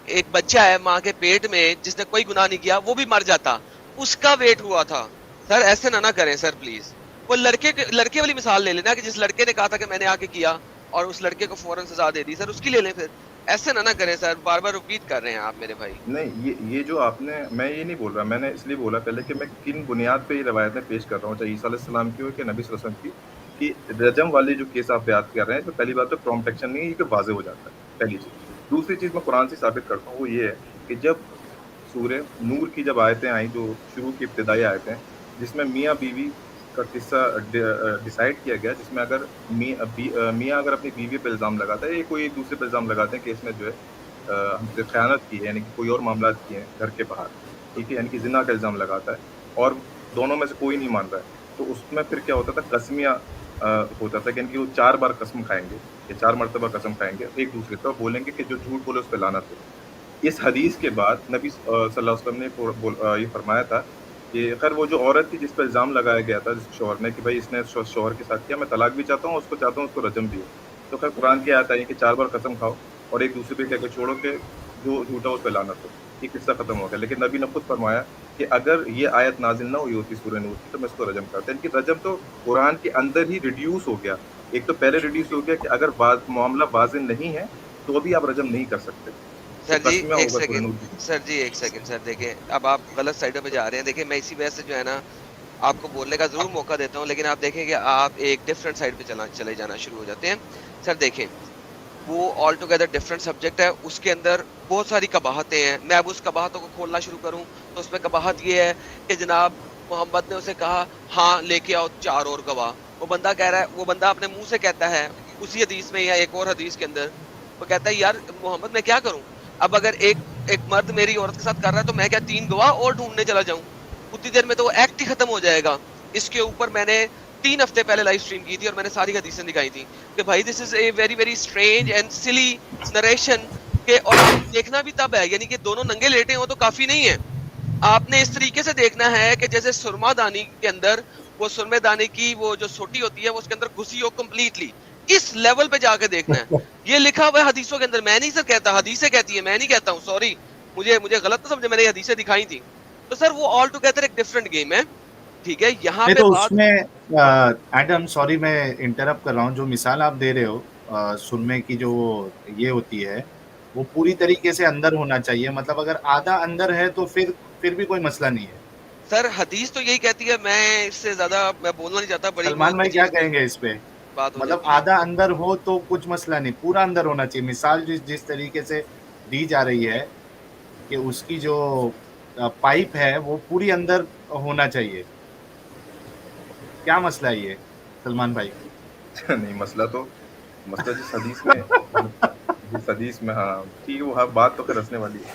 ایک بچہ ہے ماں کے پیٹ میں جس نے کوئی گناہ نہیں کیا, وہ بھی مر جاتا, اس کا ویٹ ہوا تھا. سر ایسے نہ کریں سر پلیز. وہ لڑکے والی مثال لے لینا کہ جس لڑکے نے کہا تھا کہ میں نے آ کے کیا اور اس لڑکے کو فوراً سزا دے دی, سر اس کی لے لیں. پھر ایسے نہ کریں سر, بار بار ریپیٹ کر رہے ہیں آپ میرے بھائی. نہیں, یہ جو آپ نے, میں یہ نہیں بول رہا, میں نے اس لیے بولا پہلے کہ میں کن بنیاد پہ یہ روایتیں پیش کر رہا ہوں, چاہے عیسیٰ علیہ السلام کی ہو کہ نبی صلی اللہ علیہ وسلم کی, کہ رجم والے جو کیس آپ بیان کر رہے ہیں, تو پہلی بات تو پرومپٹ ایکشن نہیں ہے, یہ واضح ہو جاتا ہے, پہلی چیز. دوسری چیز میں قرآن سے ثابت کرتا ہوں, وہ یہ ہے کہ جب سورہ نور کی جب آیتیں آئیں, جو شروع کی ابتدائی آیتیں, جس میں میاں بیوی کا قصہ ڈیسائیڈ کیا گیا, جس میں اگر میاں اگر اپنی بیوی پہ الزام لگاتا ہے یا کوئی دوسرے پہ الزام لگاتے ہیں کہ اس میں جو ہے ہم سے خیانت کی ہے, یعنی کہ کوئی اور معاملات کیے ہیں گھر کے باہر, ٹھیک ہے, یعنی کہ زنا کا الزام لگاتا ہے اور دونوں میں سے کوئی نہیں مان رہا ہے, تو اس میں پھر کیا ہوتا تھا, قسمیہ ہوتا تھا کہ یعنی کہ وہ 4 بار قسم کھائیں گے یا 4 مرتبہ قسم کھائیں گے ایک دوسرے پہ, بولیں گے کہ جو جھوٹ بولے اس پہ لعنت ہو. اس حدیث کے بعد نبی صلی اللہ علیہ وسلم نے یہ فرمایا تھا کہ خیر وہ جو عورت تھی جس پہ الزام لگایا گیا تھا جس شوہر نے کہ بھائی اس نے شوہر کے ساتھ کیا, میں طلاق بھی چاہتا ہوں, اس کو چاہتا ہوں اس کو رجم بھی ہو, تو خیر قرآن کی آیت آئی کہ 4 بار قسم کھاؤ اور ایک دوسرے پہ کہہ کے چھوڑو کہ جو جھوٹا اس پہ لعنت ہو. یہ قصہ ختم ہو گیا. لیکن نبی نے خود فرمایا کہ اگر یہ آیت نازل نہ ہوئی ہوتی سورہ نور کی تو میں اس کو رجم کرتا. یعنی کہ رجم تو قرآن کے اندر ہی ریڈیوس ہو گیا. ایک تو پہلے ریڈیوس ہو گیا کہ اگر معاملہ واضح نہیں ہے تو بھی آپ رجم نہیں کر سکتے. سر جی ایک سیکنڈ سر, دیکھیں اب آپ غلط سائڈوں پہ جا رہے ہیں. دیکھیں میں اسی وجہ سے جو ہے نا آپ کو بولنے کا ضرور موقع دیتا ہوں, لیکن آپ دیکھیں کہ آپ ایک ڈفرینٹ سائڈ پہ چلے جانا شروع ہو جاتے ہیں. سر دیکھیں وہ آل ٹوگیدر ڈفرینٹ سبجیکٹ ہے, اس کے اندر بہت ساری قباحتیں ہیں. میں اب اس قباحتوں کو کھولنا شروع کروں تو اس میں قباحت یہ ہے کہ جناب محمد نے اسے کہا ہاں لے کے آؤ 4 اور گواہ. وہ بندہ کہہ رہا ہے, وہ بندہ اپنے منہ سے کہتا ہے اسی حدیث میں یا ایک اور حدیث کے اندر, وہ کہتا ہے یار محمد میں کیا کروں, اب اگر ایک مرد میری عورت کے ساتھ کر رہا ہے تو میں کیا 3 گواہ اور ڈھونڈنے چلا جاؤں؟ اتنی دیر میں تو وہ ایکٹ ہی ختم ہو جائے گا. اس کے اوپر میں نے 3 ہفتے پہلے لائیو سٹریم کی تھی اور میں نے ساری حدیثیں دکھائی تھی کہ بھائی this is a very very strange and silly narration کہ, اور دیکھنا بھی تب ہے, یعنی کہ دونوں ننگے لیٹے ہوں تو کافی نہیں ہے. آپ نے اس طریقے سے دیکھنا ہے کہ جیسے سرما دانی کے اندر وہ سرمے دانے کی وہ جو سوٹی ہوتی ہے وہ اس کے اندر گھسی ہو کمپلیٹلی, اس لیول پہ جا کے دیکھنا ہے. یہ لکھا ہوا ہے حدیثوں کے اندر, میں نہیں سر کہتا, حدیثیں کہتی ہیں, میں نہیں کہتا ہوں, سوری مجھے غلط نہ سمجھے, میں نے حدیثیں دکھائی تھی. تو سر وہ آل ٹوگیدر ایک ڈفرنٹ گیم ہے, ٹھیک ہے. یہاں پہ تو اس میں ایڈم سوری میں انٹرپٹ کر رہا ہوں, جو مثال آپ دے رہے ہو سرمے کی جو یہ ہوتی ہے وہ پوری طریقے سے اندر ہونا چاہیے, مطلب اگر آدھا اندر ہے تو پھر بھی کوئی مسئلہ نہیں ہے. سر حدیث تو یہی کہتی ہے, میں اس سے زیادہ میں بولنا نہیں چاہتا. بڑی سلمان بھائی کیا کہیں گے اس پہ؟ مطلب آدھا اندر ہو تو کچھ مسئلہ نہیں, پورا اندر ہونا چاہیے. مثال جس طریقے سے دی جا رہی ہے کہ اس کی جو پائپ ہے وہ پوری اندر ہونا چاہیے, کیا مسئلہ ہے یہ سلمان بھائی؟ نہیں مسئلہ جس حدیث میں ہاں ٹھیک ہے, وہ بات تو پھر رسنے والی ہے.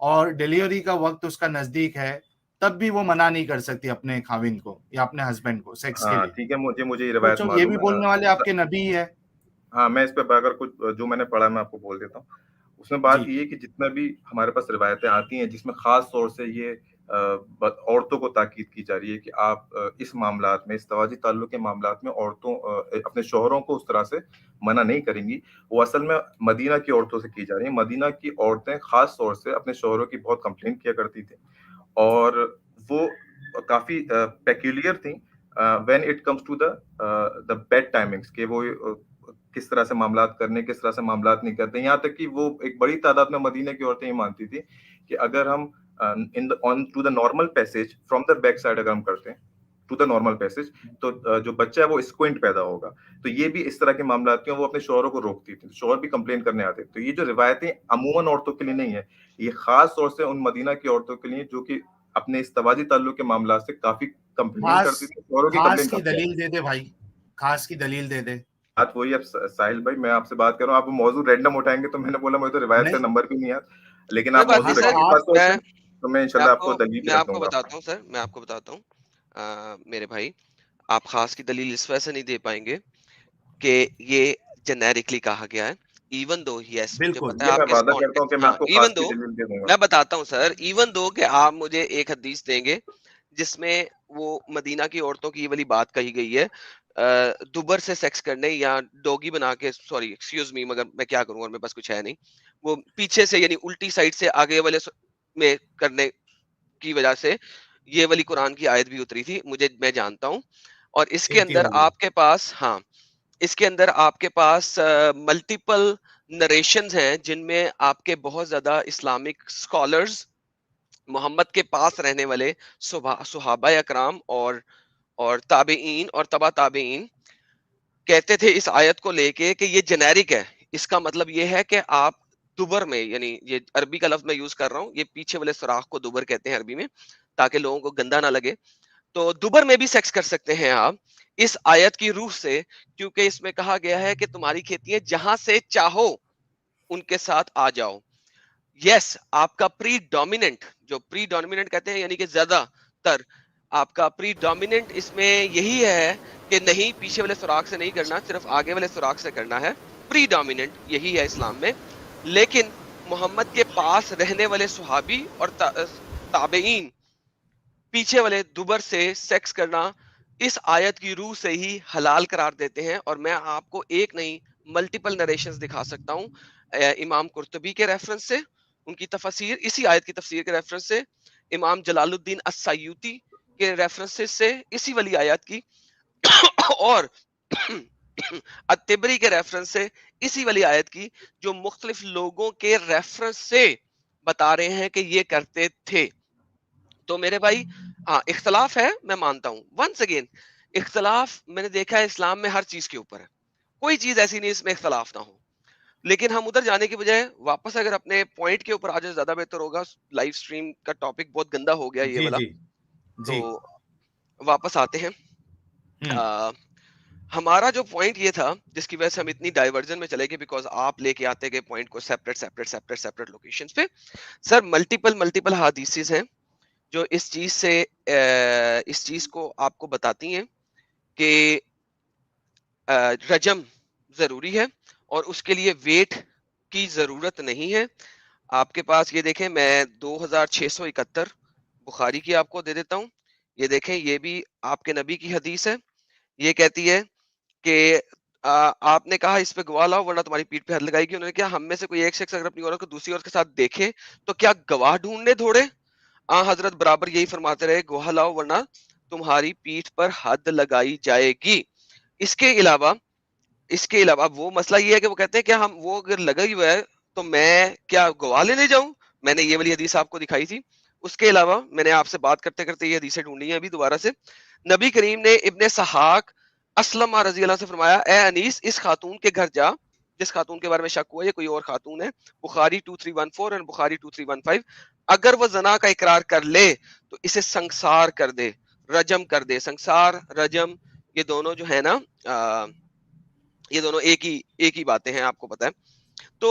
اور ڈیلیوری کا وقت اس کا نزدیک ہے تب بھی وہ منع نہیں کر سکتی اپنے خاوند کو یا اپنے ہسبینڈ کو سیکس کے ہاں لیے. ٹھیک ہے، مجھے یہ تو روایت یہ معلوم بھی ہے. بولنے والے آپ کے نبی ہی ہے. ہاں میں اس پہ اگر کچھ جو میں نے پڑھا میں آپ کو بول دیتا ہوں. اس میں بات جی یہ ہے کہ جتنا بھی ہمارے پاس روایتیں آتی ہیں جس میں خاص طور سے یہ عورتوں کو تاکید کی جا رہی ہے کہ آپ اس معاملات میں، اس تواجی تعلق کے معاملات میں عورتوں اپنے شوہروں کو اس طرح سے منع نہیں کریں گی، وہ اصل میں مدینہ کی عورتوں سے کی جا رہی ہیں. مدینہ کی عورتیں خاص طور سے اپنے شوہروں کی بہت کمپلین کیا کرتی تھیں اور وہ کافی پیکیولر تھیں when it comes to the bad timings, کہ وہ کس طرح سے معاملات کرنے، کس طرح سے معاملات نہیں کرتے. یہاں تک کہ وہ ایک بڑی تعداد میں مدینہ کی عورتیں یہ مانتی تھی کہ اگر ہم to the normal passage from the back side اگر ہم کرتے ہیں ٹو دا نارمل پیسج تو جو بچہ ہے وہ اسکوئنٹ پیدا ہوگا. تو یہ بھی اس طرح کے معاملات کے وہ اپنے شوہروں کو روکتی تھی، شوہر بھی کمپلین کرنے آتے. تو یہ جو روایتیں عموماً عورتوں کے لیے نہیں ہے، یہ خاص طور سے ان مدینہ کی عورتوں کے لیے جو کہ اپنے اس توازی تعلق کے معاملات سے کافی کمپلین کرتی تھی، شوہروں کی خاص کمپلین کی کرتی. دلیل دے دے بھائی، خاص کی دلیل دے دے. بات وہی. اب ساحل بھائی میں آپ سے بات کر رہا ہوں، آپ موضوع رینڈم اٹھائیں گے تو میں نے بولا مجھے تو روایت کا نہیں نمبر بھی نہیں یاد، لیکن کوئی آپ بات موضوع نہیں سر. رکھیے خاص طور سے تو میں میں انشاءاللہ آپ کو دلیل بھی رکھ دوں گا. بتاتا ہوں سر، میں آپ کو بتاتا ہوں میرے بھائی، آپ خاص کی دلیل اس وجہ سے نہیں دے پائیں گے کہ یہ جنیرکلی کہا گیا ہے. ایون دو یس مجھے بالکل پتا ہے یہ آپ میں کس وعدہ کرتا ہوں کہ میں آپ کو ایون خاص کی دو دلیل دے دوں گا. میں بتاتا ہوں سر، ایون دو کہ آپ مجھے ایک حدیث دیں گے جس میں وہ مدینہ کی عورتوں کی یہ والی بات کہی گئی ہے دوبر سے سیکس کرنے یا ڈوگی بنا کے، سوری ایکسکیوز می، مگر میں کیا کروں اور میرے پاس کچھ ہے نہیں، وہ پیچھے سے یعنی الٹی سائڈ سے آگے والے میں کرنے کی وجہ سے یہ والی قرآن کی آیت بھی اتری تھی. میں جانتا ہوں. اور اس کے اندر آپ کے پاس اس کے اندر آپ کے پاس ملٹیپل نریشنز ہیں جن میں آپ کے بہت زیادہ اسلامک اسکالرز، محمد کے پاس رہنے والے صحابہ اکرام اور تابعین اور تبع تابعین کہتے تھے اس آیت کو لے کے کہ یہ جنیرک ہے. اس کا مطلب یہ ہے کہ آپ دوبر میں، یعنی یہ عربی کا لفظ میں یوز کر رہا ہوں، یہ پیچھے والے سوراخ کو دوبر کہتے ہیں عربی میں تاکہ لوگوں کو گندا نہ لگے. تو دوبر میں بھی سیکس کر سکتے ہیں آپ اس آیت کی روح سے، کیونکہ اس میں کہا گیا ہے کہ تمہاری کھیتیاں جہاں سے چاہو ان کے ساتھ آ جاؤ. یس آپ کا پری ڈومیننٹ، جو پری ڈومیننٹ کہتے ہیں یعنی کہ زیادہ تر آپ کا پری ڈومیننٹ اس میں یہی ہے کہ نہیں پیچھے والے سوراخ سے نہیں کرنا، صرف آگے والے سوراخ سے کرنا ہے. پری ڈومیننٹ یہی ہے اسلام میں. لیکن محمد کے پاس رہنے والے صحابی اور تابعین پیچھے والے دوبر سے سیکس کرنا اس آیت کی روح سے ہی حلال قرار دیتے ہیں. اور میں آپ کو ایک نہیں ملٹیپل نریشنز دکھا سکتا ہوں امام قرطبی کے ریفرنس سے، ان کی تفسیر اسی آیت کی تفسیر کے ریفرنس سے، امام جلال الدین السیوطی کے ریفرنس سے اسی والی آیات کی، اور الطبری کے ریفرنس سے اسی والی آیت کی، جو مختلف لوگوں کے ریفرنس سے بتا رہے ہیں کہ یہ کرتے تھے. تو میرے بھائی اختلاف ہے، میں مانتا ہوں. ونس اگین اختلاف میں نے دیکھا ہے اسلام میں ہر چیز کے اوپر ہے، کوئی چیز ایسی نہیں اس میں اختلاف نہ ہو. لیکن ہم ادھر جانے کی بجائے واپس اگر اپنے پوائنٹ کے اوپر آ جائے زیادہ بہتر ہوگا. لائیو سٹریم کا ٹاپک بہت گندا ہو گیا یہ جی والا. جی تو جی. واپس آتے ہیں. ہمارا جو پوائنٹ یہ تھا جس کی وجہ سے ہم اتنی ڈائیورژن میں چلے گئے، بیکاز آپ لے کے آتے گئے پوائنٹ کو سیپریٹ لوکیشنز پہ. سر ملٹیپل حدیثز ہیں جو اس چیز کو آپ کو بتاتی ہیں کہ رجم ضروری ہے اور اس کے لیے ویٹ کی ضرورت نہیں ہے. آپ کے پاس یہ دیکھیں، میں 2671 بخاری کی آپ کو دے دیتا ہوں. یہ دیکھیں، یہ بھی آپ کے نبی کی حدیث ہے. یہ کہتی ہے کہ آپ نے کہا اس پہ گواہ لاؤ ورنہ تمہاری پیٹھ پہ ہاتھ لگائے گی. انہوں نے کہا ہم میں سے کوئی ایک شخص اگر اپنی عورت کو دوسری عورت کے ساتھ دیکھے تو کیا گواہ ڈھونڈنے دوڑے؟ حضرت برابر یہی فرماتے رہے، گواہ لاؤ ورنہ تمہاری پیٹھ پر حد لگائی جائے گی. اس کے علاوہ وہ مسئلہ یہ ہے کہ وہ کہتے ہیں کہ ہم وہ اگر لگا ہی ہوا ہے تو میں کیا گواہ لینے جاؤں؟ میں نے یہ والی حدیث آپ کو دکھائی تھی. اس کے علاوہ میں نے آپ سے بات کرتے کرتے یہ حدیثیں ڈھونڈی ہیں ابھی دوبارہ سے. نبی کریم نے ابن سحاق اسلم رضی اللہ سے فرمایا، اے انیس اس خاتون کے گھر جا جس خاتون کے بارے میں شک ہوا یہ کوئی اور خاتون ہے. بخاری 2314 اور بخاری 2315. اگر وہ زنا کا اقرار کر لے تو اسے سنگسار کر دے، رجم کر دے. سنگسار، رجم، یہ دونوں جو ہے نا یہ دونوں ایک ہی باتیں ہیں، آپ کو پتا ہے. تو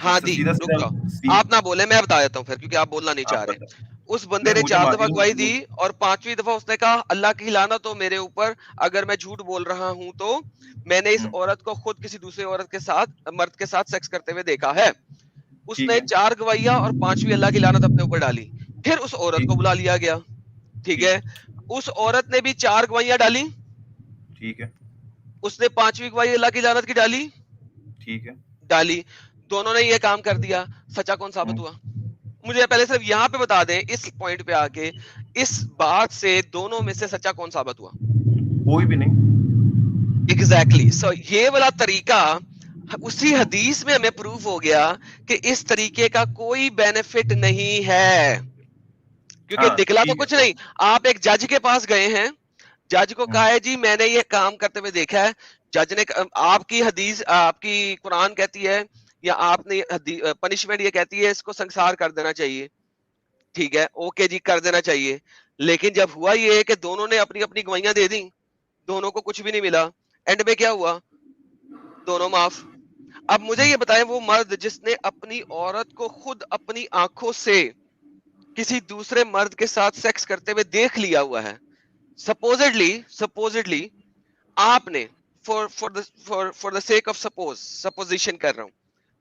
ہاں تو جی سیدھا رک جاؤ سیدھا آپ نہ بولے میں بتا دیتا ہوں پھر کیونکہ آپ بولنا نہیں چاہ آپ رہے بتا اس بندے نے مجھے 4 دفعہ معلوم گواہی دی اور 5ویں دفعہ اس نے کہا اللہ کی لعنت ہو میرے اوپر اگر میں جھوٹ بول رہا ہوں تو میں نے اس عورت کو خود کسی دوسرے عورت کے ساتھ مرد کے ساتھ سیکس کرتے ہوئے دیکھا ہے اس ٹھیک نے ہے 4 گواہیاں اور 5ویں اللہ کی لعنت اپنے اوپر ڈالی پھر اس عورت ٹھیک کو بلا لیا گیا ٹھیک ہے اس عورت نے بھی 4 گواہیاں ڈالی ٹھیک ہے اس نے 5ویں گواہی اللہ کی لعنت کی ڈالی ٹھیک ہے ڈالی دونوں نے یہ کام کر دیا سچا کون ثابت ہوا مجھے پہلے صرف یہاں پہ بتا دیں اس پوائنٹ پہ آ کے اس بات سے دونوں میں سے سچا کون ثابت ہوا کوئی بھی نہیں ایگزیکٹلی سو یہ والا طریقہ اسی حدیث میں ہمیں پروف ہو گیا کہ اس طریقے کا کوئی بینیفٹ نہیں ہے کیونکہ ہاں نکلا تو ٹھیک ہے کچھ نہیں آپ ایک جج کے پاس گئے ہیں جج کو کہا ہے جی میں نے یہ کام کرتے ہوئے دیکھا ہے جج نے آپ کی حدیث آپ کی قرآن کہتی ہے یا آپ نے پنشمنٹ یہ کہتی ہے اس کو سنسار کر دینا چاہیے ٹھیک ہے اوکے جی کر دینا چاہیے لیکن جب ہوا یہ کہ دونوں نے اپنی اپنی گوائیاں دے دیں دونوں کو کچھ بھی نہیں ملا اینڈ میں کیا ہوا دونوں معاف اب مجھے یہ بتائیں وہ مرد جس نے اپنی عورت کو خود اپنی آنکھوں سے کسی دوسرے مرد کے ساتھ سیکس کرتے ہوئے دیکھ لیا ہوا ہے سپوزڈلی آپ نے for the sake of supposition کر رہا ہوں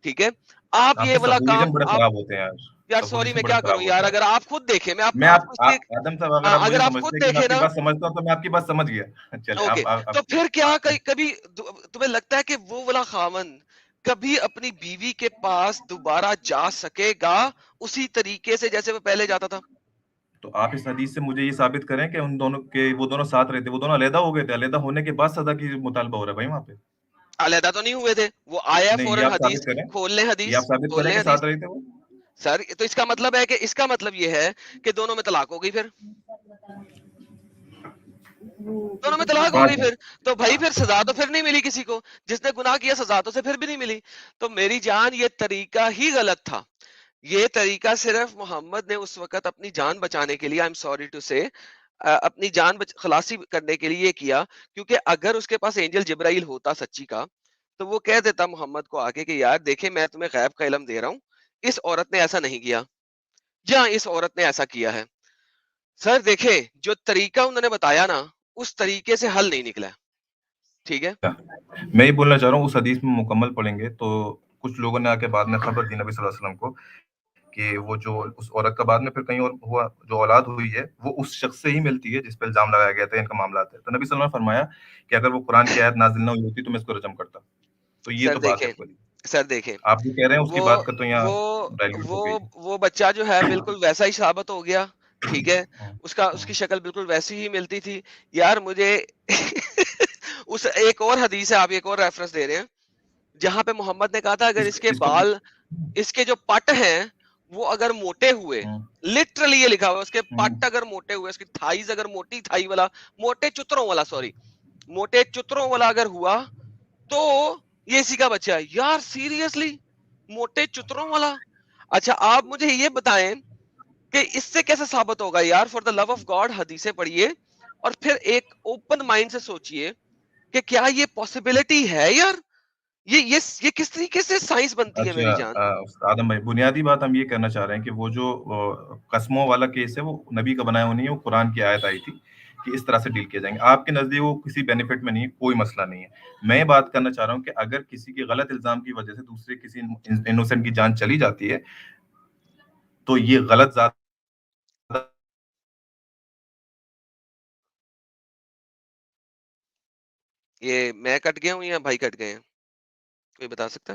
ٹھیک ہے آپ آپ یہ کے والا کام سپوزیشن بڑے آپ خراب ہوتے ہیں یار سوری سپوزیشن میں بڑے کیا خراب کروں یار ہوتے ہیں اگر آپ خود دیکھیں میں میں آپ کو آدم صاحب اگر آپ مجھے اگر آپ سمجھتے خود ہیں کہ میں دیکھیں آپ کی نا بات سمجھتا ہوں تو میں آپ کی بات سمجھ گیا چلے اوکے آپ تو پھر کیا کبھی تمہیں لگتا ہے کہ وہ والا خاوند کبھی اپنی بیوی کے پاس دوبارہ جا سکے گا اسی طریقے سے جیسے وہ پہلے جاتا تھا تو آپ اس حدیث سے مجھے یہ ثابت کریں کہ ان دونوں کے وہ دونوں ساتھ رہتے وہ دونوں علیحدہ ہو گئے تھے علیحدہ ہونے کے بعد سزا کی مطالبہ ہو رہا ہے بھائی وہاں پہ علیحدہ تو نہیں ہوئے تھے وہ آیا نہیں یہ فوراً آپ حدیث ثابت کریں کھول لیں یہ حدیث آپ ثابت کھول کریں لیں کہ حدیث ساتھ رہے تھے وہ سر تو اس کا مطلب ہے کہ اس کا مطلب یہ ہے کہ دونوں میں طلاق ہو گئی پھر دونوں میں طلاق ہو گئی پھر تو بھائی پھر سزا تو پھر نہیں ملی کسی کو جس نے گناہ کیا سزا تو سے پھر بھی نہیں ملی تو میری جان یہ طریقہ ہی غلط تھا یہ طریقہ صرف محمد نے اس وقت اپنی جان بچانے کے لیے سوری ٹو سے اپنی جان خلاصی کرنے کے لیے کیا کیونکہ اگر اس کے پاس اینجل جبرائیل ہوتا سچی کا تو وہ کہہ دیتا محمد کو آگے کہ یار دیکھیں میں تمہیں غیب کا علم دے رہا ہوں اس عورت نے ایسا نہیں کیا جہاں اس عورت نے ایسا کیا ہے سر دیکھیں جو طریقہ انہوں نے بتایا نا اس طریقے سے حل نہیں نکلا ٹھیک ہے میں یہ بولنا چاہ رہا ہوں اس حدیث میں مکمل پڑھیں گے تو کچھ لوگوں نے آ کے بعد میں خبر دی نبی صلی اللہ علیہ وسلم کو کہ وہ جو اس عورت کا بعد میں پھر کہیں اور ہوا جو اولاد ہوئی ہے وہ اس شخص سے ہی ملتی ہے جس پہ الزام لگایا گیا تھا ان کا معاملات ہے تو نبی صلی اللہ علیہ وسلم نے فرمایا کہ اگر وہ قرآن کی آیت نازل نہ ہوئی ہوتی تو میں اس کو رجم کرتا تو یہ تو بات ہے پوری سر دیکھیں آپ جو کہہ رہے ہیں اس کی بات کا تو یہاں ڈائلیوٹ ہو گئی وہ بچہ جو ہے بالکل ویسا ہی ثابت ہو گیا ٹھیک ہے اس کی شکل بالکل ویسی ہی ملتی تھی یار مجھے اس ایک اور حدیث ہے آپ ایک اور ریفرنس دے رہے ہیں جہاں پہ محمد نے کہا تھا اگر اس کے بال اس کے جو پٹ ہیں وہ اگر موٹے ہوئے لٹرلی یہ لکھا ہوا اس کے پٹ اگر موٹے ہوئے اس کی تھائیز اگر موٹی تھائی والا موٹے چتروں والا اگر ہوا تو یہ اسی کا بچہ ہے یار سیریسلی موٹے چتروں والا اچھا آپ مجھے یہ بتائیں کہ اس سے کیسے ثابت ہوگا یار for the love of God حدیثیں پڑھیے اور پھر ایک اوپن مائنڈ سے سوچئے کہ کیا یہ پاسبلٹی ہے یار یہ کس طریقے سے سائنس بنتی ہے میری جان آدم بھائی بنیادی بات ہم یہ کرنا چاہ رہے ہیں کہ وہ جو قسموں والا کیس ہے وہ نبی کا بنایا ہوا نہیں ہے وہ قرآن کی آیت آئی تھی کہ اس طرح سے ڈیل کیے جائیں گے آپ کے نزدیک وہ کسی بینیفٹ میں نہیں ہے کوئی مسئلہ نہیں ہے میں بات کرنا چاہ رہا ہوں کہ اگر کسی کے غلط الزام کی وجہ سے دوسرے کسی انوسنٹ کی جان چلی جاتی ہے تو یہ غلط ذات یہ میں کٹ گیا ہوں یا بھائی کٹ گئے ہیں کوئی بتا سکتا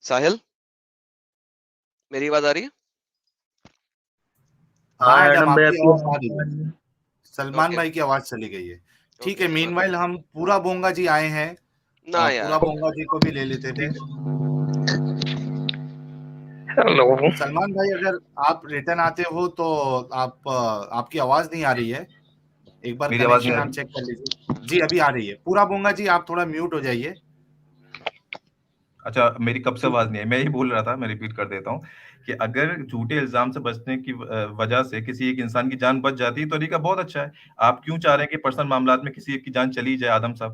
ساحل میری آواز آ رہی ہے ہاں ایڈم آپ کی آواز آ رہی ہے سلمان بھائی کی آواز چلی گئی ہے ٹھیک ہے مین وائل ہم پورا بونگا جی آئے ہیں پورا بونگا جی کو بھی لے لیتے تھے سلمان بھائی اگر آپ ریٹرن آتے ہو تو آپ کی آواز نہیں آ رہی ہے ایک بار کنیکشن آپ چیک کر لیجیے جی ابھی آ رہی ہے پورا بونگا جی آپ تھوڑا میوٹ ہو جائیے اچھا میری کب سے آواز نہیں ہے میں یہی بول رہا تھا میں ریپیٹ کر دیتا ہوں کہ اگر جھوٹے الزام سے بچنے کی وجہ سے کسی ایک انسان کی جان بچ جاتی ہے تو طریقہ بہت اچھا ہے آپ کیوں چاہ رہے ہیں کہ پرسنل معاملات میں کسی ایک کی جان چلی جائے آدم صاحب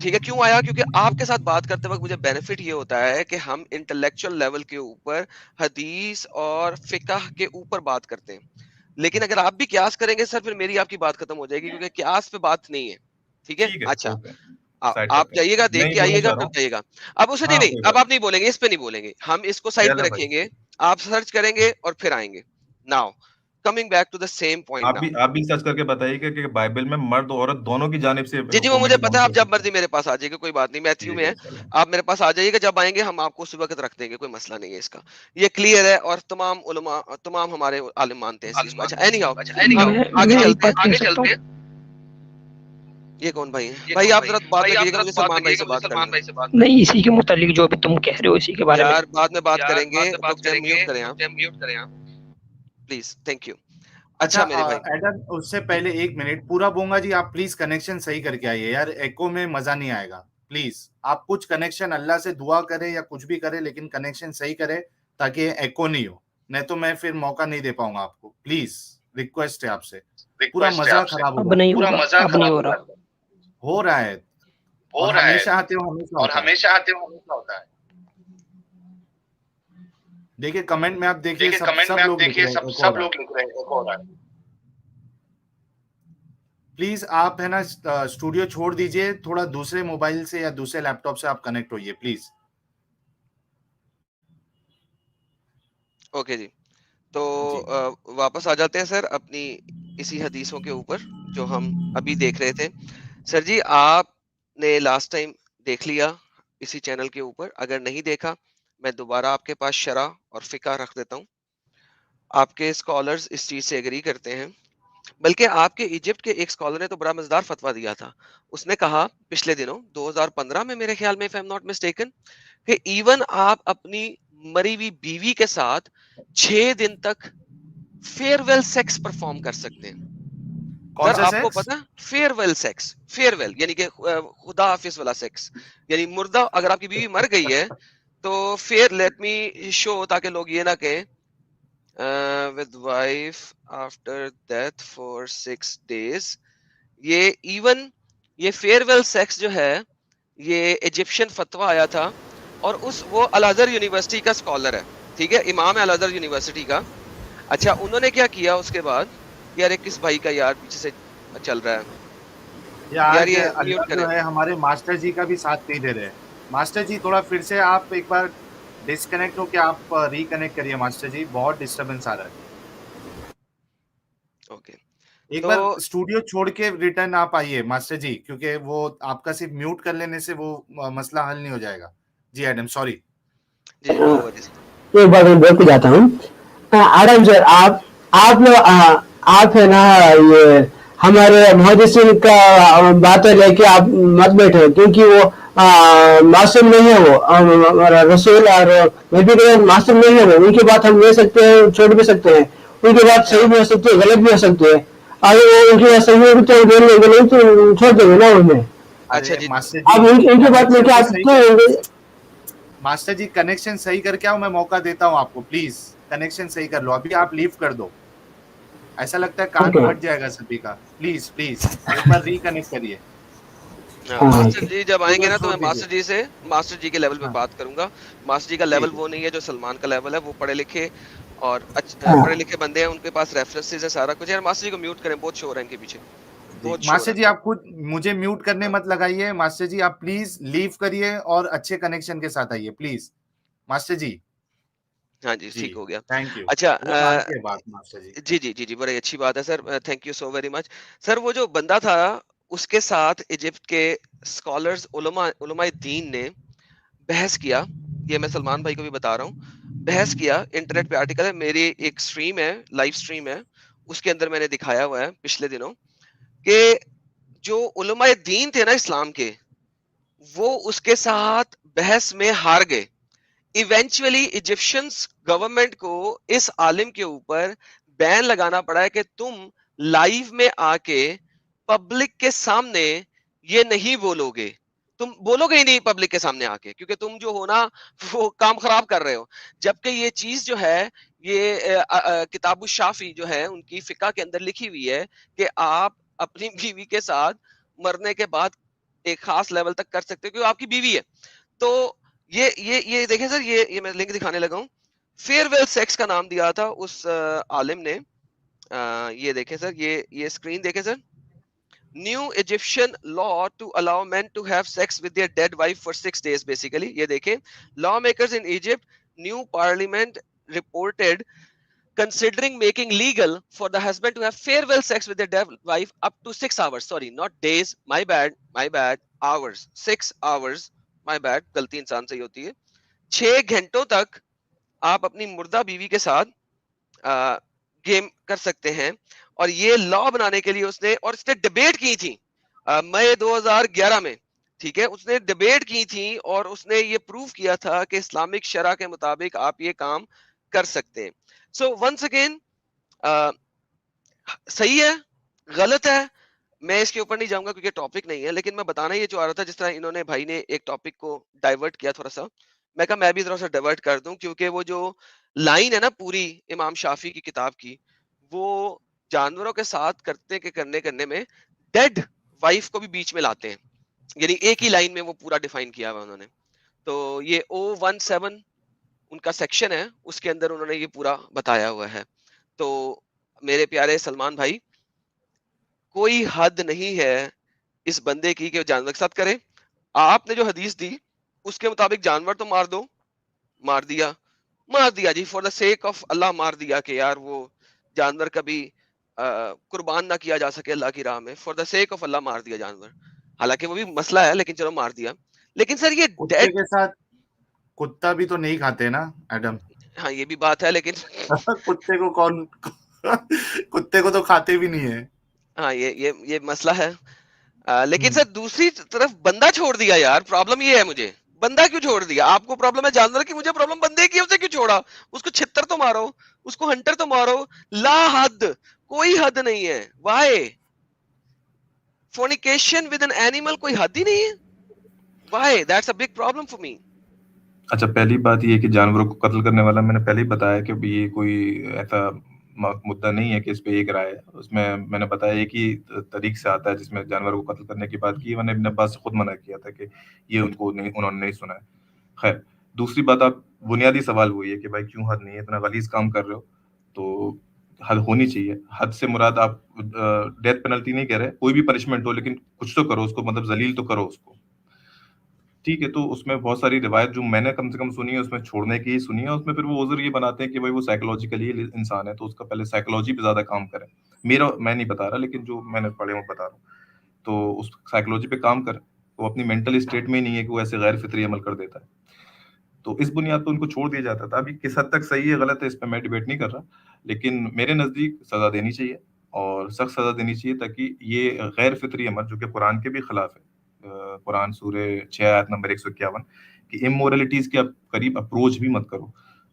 ٹھیک ہے کیوں آیا؟ کیونکہ آپ کے ساتھ بات کرتے وقت مجھے بینیفٹ یہ ہوتا ہے کہ ہم انٹلیکچوئل لیول کے اوپر حدیث اور فقہ کے اوپر بات کرتے ہیں. لیکن اگر آپ بھی قیاس کریں گے سر پھر میری آپ کی بات ختم ہو جائے گی کیونکہ قیاس پہ بات نہیں ہے. ٹھیک ہے اچھا اوکے سائڈ آپ کرتے ہیں. جائیے گا میں دیکھ ہی کے بولنا آئیے گا چاہ رہا پھر ہوں. جائیے گا. اب اسے ہاں نہیں کوئی اب بات آپ نہیں بولیں گے اس پہ نہیں بولیں گے ہم اس کو سائڈ پہ چلو بھائی رکھیں گے. آپ سرچ کریں گے اور پھر آئیں گے. Now coming back to the same point now. آپ بھی سرچ کر کے بتائیے کہ بائبل میں مرد اور عورت دونوں کی جانب سے جی وہ حکم ہے مجھے کہ پتا کون ہے سا آپ جب ہو سکتا مرضی میرے پاس آ جائیے گا کوئی بات نہیں میتھیو ہے. میں ہے. چلو آپ میرے پاس آ جائیے گا جب آئیں گے ہم آپ کو اسی وقت رکھ دیں گے کوئی مسئلہ نہیں ہے اس کا. یہ کلیئر ہے اور تمام علماء تمام ہمارے عالم مانتے ہیں اس چیز کو. اچھا اینی ہاؤ ہم آگے چلتے ہیں. یہ کون بھائی ہیں بھائی آپ ذرا بعد میں کہیے گا مجھے سلمان بھائی سے بات کرنی ہے. نہیں اسی کے متعلق جو بھی تم کہہ رہے ہو اسی کے بارے میں. یار بعد میں بات کریں گے رک جائیں میوٹ کریں آپ پلیز. Thank you. اچھا اچھا میرے بھائی ایڈم اس سے پہلے 1 منٹ پورا بونگا جی آپ پلیز کنیکشن صحیح کر کے آئیے یار ایکو میں مزہ نہیں آئے گا. پلیز آپ کچھ کنیکشن اللہ سے دعا کرے یا کچھ بھی کرے لیکن کنیکشن صحیح کرے تاکہ ایکو نہیں ہو. نہیں تو میں پھر موقع نہیں دے پاؤں گا آپ کو. پلیز ریکویسٹ ہے آپ سے. پورا مزہ خراب اب ہوگا. نہیں ہوگا اب نہیں ہو رہا. ہو رہا ہے اور ہمیشہ آتے ہو ہمیشہ ہوتا ہے. دیکھیے کمنٹ میں آپ دیکھیے سب لوگ لکھ رہے ہیں. پلیز آپ ہے نا اسٹوڈیو چھوڑ دیجئے تھوڑا دوسرے موبائل سے یا دوسرے لیپ ٹاپ سے آپ کنیکٹ ہوئیے پلیز. اوکے جی تو واپس آ جاتے ہیں سر اپنی اسی حدیثوں کے اوپر جو ہم ابھی دیکھ رہے تھے. سر جی آپ نے لاسٹ ٹائم دیکھ لیا اسی چینل کے اوپر. اگر نہیں دیکھا میں دوبارہ آپ کے پاس شرح اور فقہ رکھ دیتا ہوں. آپ کے اسکالرز اس چیز سے ایگری کرتے ہیں. بلکہ آپ کے ایجپٹ کے ایک اسکالر نے تو بڑا مزدار فتویٰ دیا تھا. اس نے کہا پچھلے دنوں 2015 میں میرے خیال میں if I'm not mistaken کہ ایون آپ اپنی مری ہوئی بیوی کے ساتھ 6 دن تک فیئر ویل سیکس پرفارم کر سکتے ہیں. کون سر سا آپ کو سیکس؟ پتا fair well sex fair well یعنی کہ خدا حافظ والا سیکس یعنی مردہ اگر آپ کی بیوی مر گئی ہے تو فیئر لیٹ می شو تاکہ لوگ یہ نہ کہیں with wife after death for 6 days. یہ ایون یہ فیئر ویل سیکس جو ہے یہ ایجپشن فتویٰ آیا تھا اور وہ الازہر یونیورسٹی کا اسکالر ہے. ٹھیک ہے امام ہے الازہر یونیورسٹی کا. اچھا انہوں نے کیا کیا اس کے بعد یار کس بھائی کا یار پیچھے سے چل رہا ہے یار یہ اللہ میوٹ کریں. جو ہے ہمارے ماسٹر جی کا بھی ساتھ نہیں دے رہے. ماسٹر جی تھوڑا پھر سے آپ ایک بار ڈسکنیکٹ ہو کے آپ ریکنیکٹ کریے ماسٹر جی. بہت ڈسٹربنس آ رہا ہے. اوکے ایک تو بار اسٹوڈیو چھوڑ کے ریٹرن آپ آئیے ماسٹر جی کیونکہ وہ آپ کا صرف میوٹ کر لینے سے وہ مسئلہ حل نہیں ہو جائے گا. جی ایڈم سوری. جی نو وریز. ایک بار میں بول کے جاتا ہوں. ایڈم سر آپ ہے نا یہ ہمارے محدثین کا باتیں لے کے آپ مت بیٹھے کیونکہ وہ معصوم نہیں ہے. وہ رسول اور نبی معصوم نہیں ہے. وہ ان کی بات ہم لے سکتے ہیں چھوڑ بھی سکتے ہیں. ان کی بات صحیح بھی ہو سکتی ہے غلط بھی ہو سکتی ہے. اگر ان کی بات صحیح ہوگی تو دے لیں گے نہیں تو چھوڑ دیں گے نا انہیں. اچھا جی ماسٹر اب ان کی بات لے کے آپ کیوں ماسٹر جی کنیکشن صحیح کر کے آؤ. میں موقع دیتا ہوں آپ کو. پلیز کنیکشن صحیح کر لو. ابھی آپ لیو کر دو. ایسا لگتا ہے کان پھٹ جائے گا سبھی کا. پلیز ایک بار ریکنیکٹ کریے. ماسٹر جی جب آئیں گے نا تو میں ماسٹر جی کے لیول پہ بات کروں گا. ماسٹر جی کا لیول وہ نہیں ہے جو سلمان کا لیول ہے. وہ پڑھے لکھے اور پڑھے لکھے بندے ہیں. ان کے پاس ریفرنسز ہے سارا کچھ. یار ماسٹر جی کو میوٹ کریں بہت شور ہے ان کے پیچھے. ماسٹر جی آپ خود مجھے میوٹ کرنے مت لگائیے. ماسٹر جی آپ پلیز لیو کریے اور اچھے کنیکشن کے ساتھ آئیے پلیز. ماسٹر جی ہاں جی ٹھیک ہو گیا. Thank you. اچھا جی جی بڑی اچھی بات ہے sir. Thank you so very much sir. وہ جو بندہ تھا اس کے ساتھ ایجپٹ کے اسکالرز علماء دین نے بحث کیا. یہ میں سلمان بھائی کو بھی بتا رہا ہوں. بحث کیا انٹرنیٹ پہ آرٹیکل ہے. میری ایک سٹریم ہے لائیو سٹریم ہے اس کے اندر میں نے دکھایا ہوا ہے پچھلے دنوں کہ جو علماء دین تھے نا اسلام کے وہ اس کے ساتھ بحث میں ہار گئے. ایونچولی ایجپشنز گورنمنٹ کو اس عالم کے اوپر بین لگانا پڑا ہے کہ تم لائیو میں آ کے پبلک کے سامنے یہ نہیں بولو گے. تم بولو گے ہی نہیں پبلک کے سامنے آ کے کیونکہ تم جو ہو نا وہ کام خراب کر رہے ہو. جبکہ یہ چیز جو ہے یہ کتاب الشافی جو ہے ان کی فقہ کے اندر لکھی ہوئی ہے کہ آپ اپنی بیوی کے ساتھ مرنے کے بعد ایک خاص لیول تک کر سکتے ہو کیونکہ آپ کی بیوی ہے. تو یہ دیکھیں سر, یہ میں لنک دکھانے لگا ہوں. فیئر ویل سیکس کا نام دیا تھا اس عالم نے. یہ دیکھیں سر, یہ اسکرین دیکھیں سر. New Egyptian law to allow men to have sex with their dead wife for 6 days basically. یہ دیکھیں, lawmakers in Egypt, new parliament reported considering making legal for the husband to have farewell sex with their dead wife up to 6 hours. Sorry, not days. My bad. Hours. 6 hours. My bad. غلطی انسان سے ہی ہوتی ہے. 6 گھنٹوں تک آپ اپنی مردہ بیوی کے ساتھ گیم کر سکتے ہیں. اور یہ لا بنانے کے لیے اس نے ڈیبیٹ کی تھی مئی 2011 میں. ٹھیک ہے, اس نے ڈیبیٹ کی تھی اور اس نے یہ پروف کیا تھا کہ اسلامک شرع کے مطابق آپ یہ کام کر سکتے ہیں. سو ونس اگین, صحیح ہے غلط ہے میں اس کے اوپر نہیں جاؤں گا کیونکہ ٹاپک نہیں ہے, لیکن میں بتانا یہ جو آ رہا تھا, جس طرح انہوں نے بھائی نے ایک ٹاپک کو ڈائیورٹ کیا تھوڑا سا, میں کہا میں بھی تھوڑا سا ڈائیورٹ کر دوں, کیونکہ وہ جو لائن ہے نا پوری امام شافعی کی کتاب کی, وہ جانوروں کے ساتھ کرنے میں ڈیڈ وائف کو بھی بیچ میں لاتے ہیں, یعنی ایک ہی لائن میں وہ پورا ڈیفائن کیا ہوا انہوں نے. تو یہ 017 ان کا سیکشن ہے, اس کے اندر انہوں نے یہ پورا بتایا ہوا ہے. تو میرے پیارے سلمان بھائی, کوئی حد نہیں ہے اس بندے کی کہ جانور کے ساتھ کرے. آپ نے جو حدیث دی اس کے مطابق جانور تو مار دیا جی, فار دا سیک آف اللہ مار دیا, کہ یار وہ جانور کبھی قربان نہ کیا جا سکے اللہ کی راہ میں, فار دا سیک آف اللہ مار دیا جانور, حالانکہ وہ بھی مسئلہ ہے لیکن چلو مار دیا. لیکن سر یہ کتے کے ساتھ کتا بھی تو نہیں کھاتے نا ایڈم. ہاں یہ بھی بات ہے, لیکن کتے کو تو کھاتے بھی نہیں ہے. ہاں یہ مسئلہ ہے. لیکن سر دوسری طرف بندہ چھوڑ دیا یار, پرابلم یہ ہے مجھے, بندہ کیوں چھوڑ دیا؟ آپ کو پرابلم ہے جانور کی, مجھے پرابلم بندے کی, اسے کیوں چھوڑا؟ اس کو چھتر تو مارو, اس کو ہنٹر تو مارو, لا حد, کوئی حد نہیں ہے. Why fornication with an animal, کوئی حد ہی نہیں ہے. Why that's a big problem for me. اچھا, پہلی بات یہ کہ جانوروں کو قتل کرنے والا میں نے پہلے ہی بتایا کہ یہ کوئی ایسا مدعا نہیں ہے کہ اس پہ ایک رائے ہے. اس میں نے بتایا ایک ہی طریق سے آتا ہے جس میں جانوروں کو قتل کرنے کی بات کی. میں نے ابن عباس سے خود منع کیا تھا کہ یہ انہوں نے نہیں سنا ہے. خیر, دوسری بات, آپ بنیادی سوال وہی ہے کہ بھائی کیوں حد نہیں ہے, اتنا غلیظ کام کر رہے ہو تو حد ہونی چاہیے. حد سے مراد آپ ڈیتھ پینلٹی نہیں کہہ رہے, کوئی بھی پنشمنٹ ہو لیکن کچھ تو کرو اس کو, مطلب ذلیل تو کرو اس کو. ٹھیک ہے, تو اس میں بہت ساری روایت جو میں نے کم سے کم سنی ہے اس میں چھوڑنے کی ہی سنی ہے. اس میں پھر وہ عذر یہ بناتے ہیں کہ بھائی وہ سائیکولوجیکلی انسان ہے تو اس کا پہلے سائیکولوجی پہ زیادہ کام کرے. میں نہیں بتا رہا, لیکن جو میں نے پڑھے وہ بتا رہا ہوں. تو اس سائیکولوجی پہ کام کرے, وہ اپنی مینٹل اسٹیٹ میں ہی نہیں ہے کہ وہ ایسے غیر فطری عمل کر دیتا ہے. تو اس بنیاد پہ ان کو چھوڑ دیا جاتا تھا. ابھی کس حد تک صحیح ہے غلط ہے اس پہ میں ڈیبیٹ نہیں کر رہا, لیکن میرے نزدیک سزا دینی چاہیے اور سخت سزا دینی چاہیے, تاکہ یہ غیر فطری عمل جو کہ قرآن کے بھی خلاف ہے, قرآن سورہ 6 آیت نمبر 151 کہ امورلٹیز کے قریب اپروچ بھی مت کرو,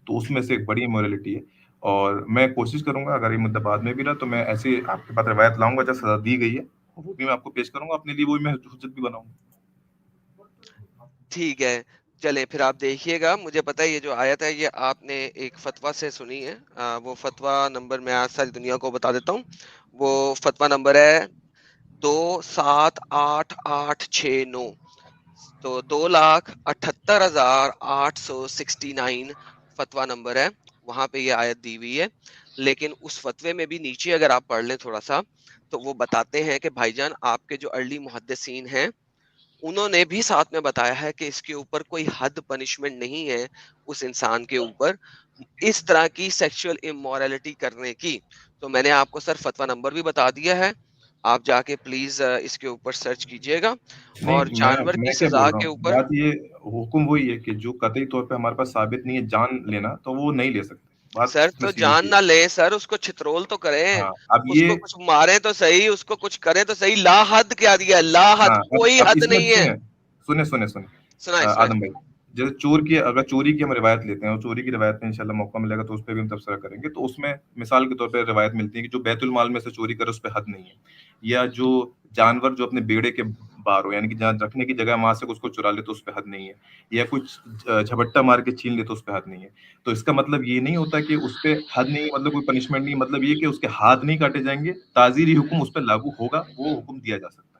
تو اس میں سے ایک بڑی امورلٹی ہے. اور میں کوشش کروں گا اگر یہ مدعا بعد میں بھی رہا تو میں ایسے آپ کے پاس روایت لاؤں گا جب سزا دی گئی ہے, وہ بھی میں آپ کو پیش کروں گا, اپنے لیے وہی میں حجت بھی بناؤں گا. ٹھیک ہے, چلے پھر آپ دیکھیے گا. مجھے پتا ہے یہ جو آیت ہے یہ آپ نے ایک فتویٰ سے سنی ہے. وہ فتویٰ نمبر میں آج ساری دنیا کو بتا دیتا ہوں. وہ فتویٰ نمبر ہے 2,7,8,8,6,9, تو 2,78,869 فتویٰ نمبر ہے. وہاں پہ یہ آیت دی ہوئی ہے. لیکن اس فتوے میں بھی نیچے اگر آپ پڑھ لیں تھوڑا سا تو وہ بتاتے ہیں کہ بھائی جان آپ کے جو ارلی محدثین ہیں انہوں نے بھی ساتھ میں بتایا ہے کہ اس کے اوپر کوئی حد پنشمنٹ نہیں ہے اس انسان کے اوپر اس طرح کی سیکشل امورالٹی کرنے کی. تو میں نے آپ کو سر فتویٰ نمبر بھی بتا دیا ہے, آپ جا کے پلیز اس کے اوپر سرچ کیجئے گا. اور جانور کی سزا کے اوپر بات یہ حکم وہی ہے کہ جو قطعی طور پہ ہمارے پاس ثابت نہیں ہے جان لینا, تو وہ نہیں لے سکتے. سر تو جان نہ لے سر, اس کو چھترول تو کریں, اب اس کو کچھ مارے تو صحیح, اس کو کچھ کریں تو صحیح. لا حد کیا دیا, لا حد, کوئی حد نہیں ہے. سنیں آدم بھائی, جیسے اگر چوری کی ہم روایت لیتے ہیں, اور چوری کی روایت میں انشاءاللہ موقع ملے گا تو اس پہ بھی ہم تبصرہ کریں گے, تو اس میں مثال کے طور پہ روایت ملتی ہے کہ جو بیت المال میں سے چوری کرے اس پہ حد نہیں ہے, یا جو جانور جو اپنے بیڑے کے باہر ہو یعنی کہ جہاں رکھنے کی جگہ وہاں سے اس کو چرا لے تو اس پہ حد نہیں ہے, یا کچھ جھپٹا مار کے چھین لے تو اس پہ حد نہیں ہے. تو اس کا مطلب یہ نہیں ہوتا کہ اس پہ حد نہیں, مطلب کوئی پنشمنٹ نہیں, مطلب یہ کہ اس کے ہاتھ نہیں کاٹے جائیں گے, تعزیری حکم اس پہ لاگو ہوگا, وہ حکم دیا جا سکتا ہے.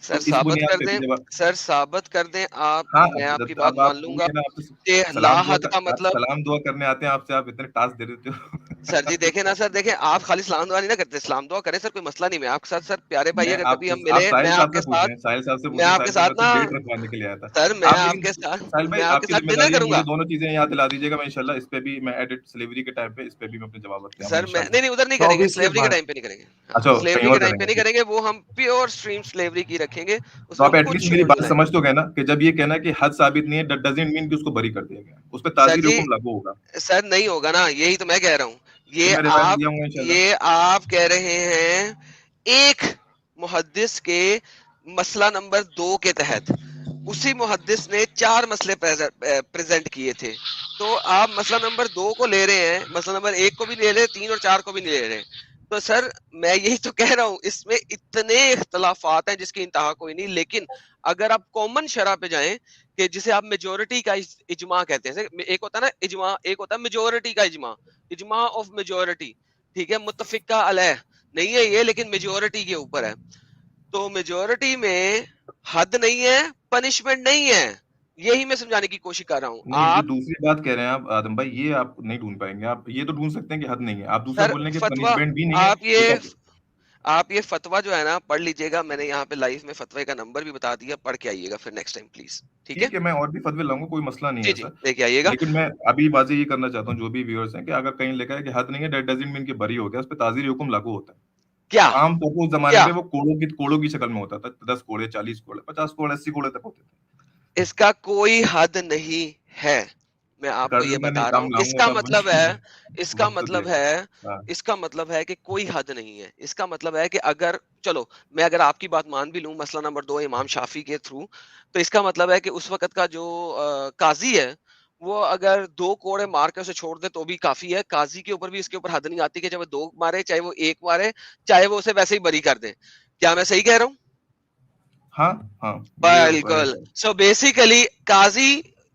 سر تو اس ثابت بنیاد کر پہ دیں، بھی جب سر ثابت کر دیں آپ، ہاں میں آپ کی اب بات اب آپ مان لوں وہی گا ہے نا، آپ تو کہ لا حد کا مطلب. سلام دعا کرنے آتے ہیں آپ سے، آپ اتنے ٹاسک دے دیتے ہو. سر جی دیکھیں نا سر، دیکھیں آپ خالی سلام دعا نہیں نہ کرتے، سلام دعا کریں سر، کوئی مسئلہ نہیں. میں آپ کے ساتھ سر پیارے بھائی میں اگر آپ کبھی ہم ملے، میں ساحل آپ صاحب کے سے ساتھ، پوچھیں، ساحل صاحب سے میں پوچھیں. آپ کے ساحل صاحب ساتھ میں نا تو ڈیٹ رکھوانے کے لیے آیا تھا. سر، میں آپ آپ لیکن کے ساتھ، ساحل میں بھائی آپ آپ کے کی ساتھ ذمہ ڈنر داری ہے، کروں مجھے گا. دونوں چیزیں یاد دلا دیجیے گا. میں انشاءاللہ اس پہ بھی میں ایڈٹ سلیوری کے ٹائم پہ اس پہ بھی میں اپنے جواب رکھتے سر ہوں میں انشاءاللہ. نہیں ادھر نہیں کریں گے، 24 کے سلیوری کے بعد ٹائم پہ نہیں کریں گے. ہاں اچھا کہیں سلیوری اور کے ٹائم کریں پہ گے نہیں ٹھیک. کریں گے، وہ ہم پیور سٹریم سلیوری کی رکھیں گے، اس تو میں آپ ہم ایٹ کچھ لیسٹ میری چھوڑ بات نہیں. سمجھ تو گئے نا کہ جب یہ کہنا ہے کہ حد ثابت نہیں ہے ڈزنٹ مین کہ اس کو بری کر دیا گیا، اس پہ سر تعزیر جی حکم لاگو ہوگا. سر نہیں ہوگا نا، یہی تو میں کہہ رہا ہوں. پھر یہ میں روایت آپ لیا ہوں گا انشاءاللہ. یہ آپ کہہ رہے ہیں ایک محدث کے مسئلہ نمبر 2 کے تحت اسی محدث نے 4 مسئلے پریزنٹ کیے تھے، تو آپ مسئلہ نمبر 2 کو لے رہے ہیں، مسئلہ نمبر 1 کو بھی لے رہے ہیں، 3 اور 4 کو بھی نہیں لے رہے ہیں. تو سر میں یہی تو کہہ رہا ہوں، اس میں اتنے اختلافات ہیں جس کی انتہا کوئی نہیں. لیکن اگر آپ کامن شرح پہ جائیں کہ جسے آپ میجورٹی کا اجماع کہتے ہیں، ایک ہوتا ہے نا اجماع، ایک ہوتا ہے میجورٹی کا اجماع، اجماع آف میجورٹی، ٹھیک ہے، متفقہ علیہ نہیں ہے یہ، لیکن میجورٹی کے اوپر ہے. تو میجورٹی میں حد نہیں ہے، پنشمنٹ نہیں ہے، یہی میں سمجھانے کی کوشش کر رہا ہوں. نہیں جو آپ دوسری بات کہہ رہے ہیں آپ آدم بھائی، یہ آپ نہیں ڈھونڈ پائیں گے. آپ یہ تو ڈھونڈ سکتے ہیں کہ حد نہیں ہے، آپ دوسرا سر بول رہے ہیں کہ فتویٰ، پنشمنٹ بھی نہیں ہے. آپ یہ فتویٰ جو ہے نا پڑھ لیجئے گا، میں نے یہاں پہ لائف میں فتوے کا نمبر بھی بتا دیا، پڑھ کے آئیے گا پھر نیکسٹ ٹائم پلیز. ٹھیک ہے ٹھیک ہے، میں اور بھی فتوے لاؤں گا، کوئی مسئلہ نہیں ہے جی جی ایسا. لے کے آئیے گا. لیکن میں ابھی واضح یہ کرنا چاہتا ہوں جو بھی ویورز ہیں کہ اگر کہیں لکھا ہے کہ حد نہیں ہے دیٹ ڈزنٹ مین کہ بری ہو گیا، اس پہ تعزیر حکم لاگو ہوتا ہے. کیا تو عام طور پر اس زمانے کیا پہ وہ کوڑوں کی شکل میں ہوتا تھا. 10 کوڑے، 40 کوڑے، 50 کوڑے، 80 کوڑے تک ہوتے تھے. اس کا کوئی حد نہیں ہے، میں آپ کو کر یہ میں نہیں بتا رہا ہوں. کام اس لاؤں کا گا مطلب ہے، اس کا وقت تو دے. مطلب ہے، ہاں اس کا مطلب ہے کہ کوئی حد نہیں ہے. اس کا مطلب ہے کہ اگر چلو میں اگر آپ کی بات مان بھی لوں، مسئلہ نمبر 2 امام شافی کے تھرو، تو اس کا مطلب ہے کہ اس وقت کا جو قاضی ہے وہ اگر 2 کوڑے مار کے اسے چھوڑ دے تو بھی کافی ہے. قاضی کے اوپر بھی اس کے اوپر حد نہیں آتی کہ چاہے وہ 2 مارے، چاہے وہ 1 مارے، چاہے وہ اسے ویسے ہی بری کر دے. کیا میں صحیح کہہ رہا ہوں؟ ہاں ہاں بالکل. سو بیسیکلی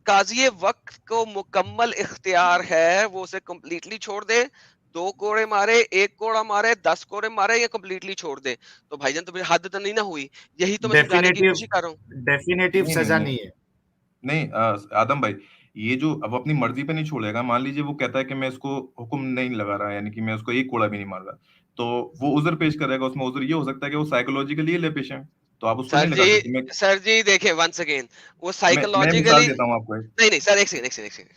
قاضی وقت کو مکمل اختیار ہے، وہ اسے کمپلیٹلی چھوڑ دے، 2 کوڑے مارے، 1 کوڑا مارے، 10 کوڑے مارے، یا کمپلیٹلی چھوڑ دے. تو بھائی جان تو پھر حد تو نہیں نہ ہوئی. یہی تو میں سمجھانے کی کوشش کر رہا ہوں. ڈیفینیٹو سزا نہیں ہے. نہیں آدم بھائی، یہ جو اب اپنی مرضی پہ نہیں چھوڑے گا. مان لیجیے وہ کہتا ہے کہ میں اس کو حکم نہیں لگا رہا، یعنی کہ میں اس کو 1 کوڑا بھی نہیں مار رہا، تو وہ عذر پیش کرے گا. اس میں عذر یہ ہو سکتا ہے کہ وہ سائیکولوجیکلی لے پیش ہے، تو آپ اس کو نہیں لگا سکتے. سر جی دیکھیں ونس اگین، وہ میں مثال دیتا ہوں آپ کو. نہیں سر ایک سیکنڈ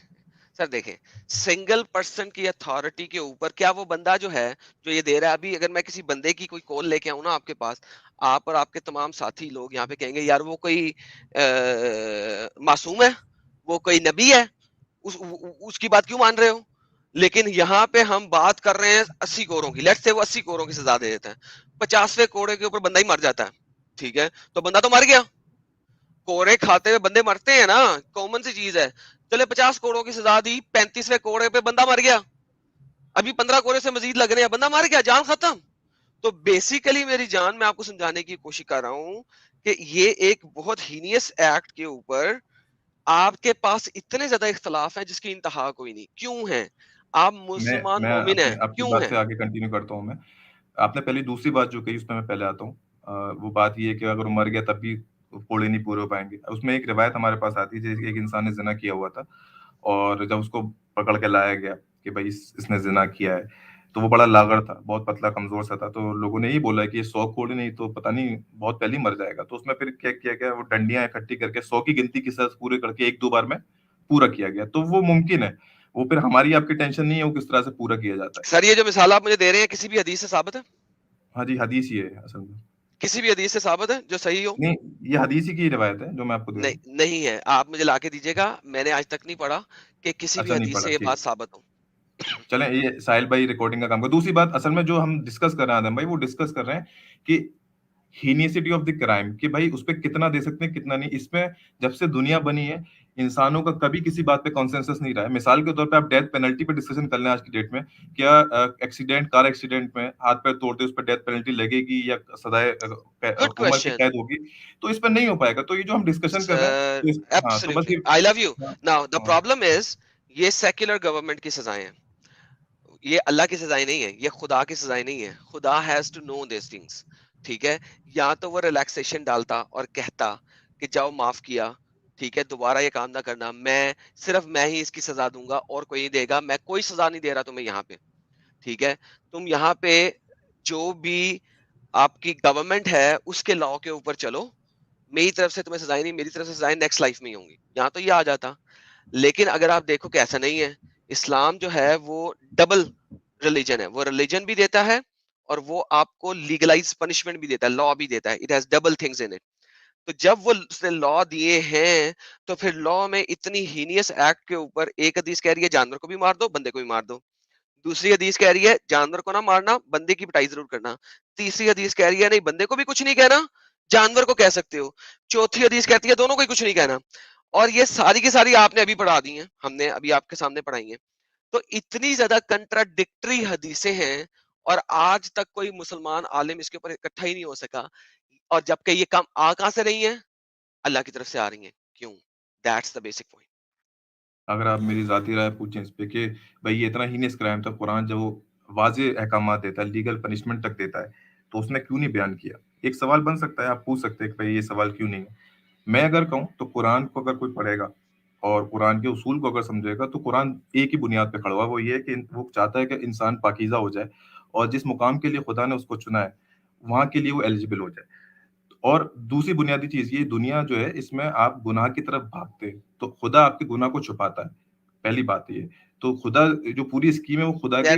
سر دیکھیں، سنگل پرسن کی اتھارٹی کے اوپر کیا وہ بندہ جو ہے جو یہ دے رہا ہے، ابھی اگر میں کسی بندے کی کوئی کال لے کے آؤں نا آپ کے پاس، آپ اور آپ کے تمام ساتھی لوگ یہاں پہ کہیں گے یار وہ کوئی معصوم ہے، وہ کوئی نبی ہے، اس کی بات کیوں مان رہے ہو؟ لیکن یہاں پہ ہم بات کر رہے ہیں 80 کوڑوں کی، لیٹس سے وہ 80 کوڑوں کی سزا دے دیتے ہیں، 50ویں کوڑے کے اوپر بندہ ہی مر جاتا ہے. ٹھیک ہے، تو بندہ تو مر گیا. کوڑے کھاتے ہوئے بندے مرتے ہیں نا، کامن سی چیز ہے. چلے 50 کوڑوں کی سزا دی، 35ویں کوڑے پہ بندہ مر گیا، ابھی 15 کوڑے سے مزید لگ رہے ہیں، بندہ مر گیا، جان ختم. تو بیسیکلی میری جان، میں آپ کو سمجھانے کی کوشش کر رہا ہوں کہ یہ ایک بہت ہینیس ایکٹ کے اوپر آپ کے پاس اتنے زیادہ اختلاف ہیں جس کی انتہا کوئی نہیں. کیوں ہیں؟ آپ مسلمان میں مومن ہیں، آپ کی کیوں بات ہیں؟ سے آگے کنٹینیو کرتا ہوں. میں آپ نے پہلی دوسری بات جو کہی اس پہ میں پہلے آتا ہوں. وہ بات یہ ہے کہ اگر وہ مر گیا تب بھی کوڑے نہیں پورے ہو پائیں گے. اس میں ایک روایت ہمارے پاس آتی ہے جیسے ایک انسان نے زنا کیا ہوا تھا، اور جب اس کو پکڑ کے لایا گیا کہ بھائی اس نے زنا کیا ہے، تو وہ بڑا لاغر تھا، بہت پتلا کمزور سا تھا. تو لوگوں نے یہ بولا کہ یہ 100 کوڑے نہیں تو پتہ نہیں بہت پہلے مر جائے گا. تو اس میں پھر کیا کیا گیا، وہ ڈنڈیاں اکٹھی کر کے 100 کی گنتی کے ساتھ پورے کر کے 1-2 بار میں پورا کیا گیا. تو وہ ممکن ہے، وہ پھر ہماری آپ کی ٹینشن نہیں ہے وہ کس طرح سے پورا کیا جاتا ہے. سر یہ جو مثال آپ مجھے دے رہے ہیں کسی بھی حدیث سے ثابت ہے؟ ہاں جی، حدیث ہی ہے اصل میں. کسی بھی حدیث سے ثابت ہے جو صحیح ہو؟ نہیں، یہ حدیث ہی کی روایت ہے جو میں آپ کو دے رہا ہوں. نہیں ہے، آپ مجھے لا کے دیجیے گا. میں نے آج تک نہیں پڑھا کہ کسی بھی اچھا نہیں حدیث پڑھا، سے یہ ٹھیک بات ہے. ثابت ہو. چلیں یہ ساحل بھائی ریکارڈنگ کا کام کر. دوسری بات اصل میں جو ہم ڈسکس کر رہے ہیں آدم بھائی، وہ ڈسکس کر رہے ہیں کہ ہینیسٹی آف دی کرائم، کہ بھائی اس پہ کتنا دے سکتے ہیں کتنا نہیں. اس میں جب سے دنیا بنی ہے انسانوں کا کبھی کسی بات پہ کانسنسس نہیں رہا ہے. مثال کے طور پہ آپ ڈیتھ پینلٹی پہ ڈسکشن کر لیں آج کی ڈیٹ میں، کیا کار ایکسیڈنٹ میں ہاتھ پیر توڑتے اس پہ ڈیتھ پینلٹی لگے گی یا سزائے گڈ عمر کی کوشچن قید ہوگی؟ تو اس پہ نہیں ہو پائے گا. تو یہ جو ہم ڈسکشن کر رہے سر، ہیں ہاں تو بس ایبسلیوٹلی یہ آئی لو یو. ہاں ناؤ دا ہاں. پرابلم از یہ سیکولر گورنمنٹ کی سزائیں ہیں، یہ اللہ کی سزائیں نہیں ہے، یہ خدا کی سزائیں نہیں ہے. خدا has to know these things. ٹھیک ہے, یا تو وہ ریلیکسیشن ڈالتا اور کہتا کہ جاؤ معاف کیا, ٹھیک ہے, دوبارہ یہ کام نہ کرنا, صرف میں ہی اس کی سزا دوں گا اور کوئی نہیں دے گا, میں کوئی سزا نہیں دے رہا تمہیں یہاں پہ, ٹھیک ہے, تم یہاں پہ جو بھی آپ کی گورنمنٹ ہے اس کے لا کے اوپر چلو, میری طرف سے تمہیں سزائیں نہیں, میری طرف سے سزائیں نیکسٹ لائف میں ہی ہوں گی, یہاں تو یہ آ جاتا. لیکن اگر آپ دیکھو کہ ایسا نہیں ہے, اسلام جو ہے وہ ڈبل ریلیجن ہے, وہ ریلیجن بھی دیتا ہے اور وہ آپ کو لیگلائز پنشمنٹ بھی دیتا ہے, لا بھی دیتا ہے, it has double things in it. تو جب وہ اس نے لا دیے ہیں تو پھر لا میں اتنی ہینیس ایکٹ کے اوپر ایک حدیث کہہ رہی ہے جانور کو بھی مار دو, بندے کو بھی مار دو, دوسری حدیث کہہ رہی ہے جانور کو نہ مارنا, بندے کی پٹائی ضرور کرنا, تیسری حدیث کہہ رہی ہے نہیں بندے کو بھی کچھ نہیں کہنا, جانور کو کہہ سکتے ہو, چوتھی حدیث کہتی ہے دونوں کو ہی کچھ نہیں کہنا, اور یہ ساری کی ساری آپ نے ابھی پڑھا دی ہیں, ہم نے ابھی آپ کے سامنے پڑھائی ہیں. تو اتنی زیادہ کنٹراڈکٹری حدیثیں ہیں اور آج تک کوئی مسلمان عالم اس کے اوپر اکٹھا ہی نہیں ہو سکا, اور جبکہ یہ کام آ کہاں سے رہی ہیں, اللہ کی طرف سے آ رہی ہیں. کیوں؟ That's the basic point. اگر آپ میری ذاتی رائے پوچھیں اس پہ کہ بھائی یہ اتنا ہینس کرائم تھا, قرآن جب وہ واضح احکامات دیتا ہے, لیگل پنشمنٹ تک دیتا ہے, تو اس نے کیوں نہیں بیان کیا؟ ایک سوال بن سکتا ہے, آپ پوچھ سکتے ہیں کہ بھائی یہ سوال کیوں نہیں ہے. میں اگر کہوں تو قرآن کو اگر کوئی پڑھے گا اور قرآن کے اصول کو اگر سمجھے گا تو قرآن ایک ہی بنیاد پہ کھڑا ہوا, وہ یہ ہے کہ وہ چاہتا ہے کہ انسان پاکیزہ ہو جائے اور جس مقام کے لیے خدا نے اس کو چنا ہے وہاں کے لیے وہ ایلیجبل ہو جائے. اور دوسری بنیادی چیز یہ دنیا جو ہے اس میں آپ گناہ کی طرف بھاگتے ہیں تو خدا آپ کے گناہ کو چھپاتا ہے, پہلی بات یہ. تو خدا جو پوری اسکیم ہے وہ خدا کے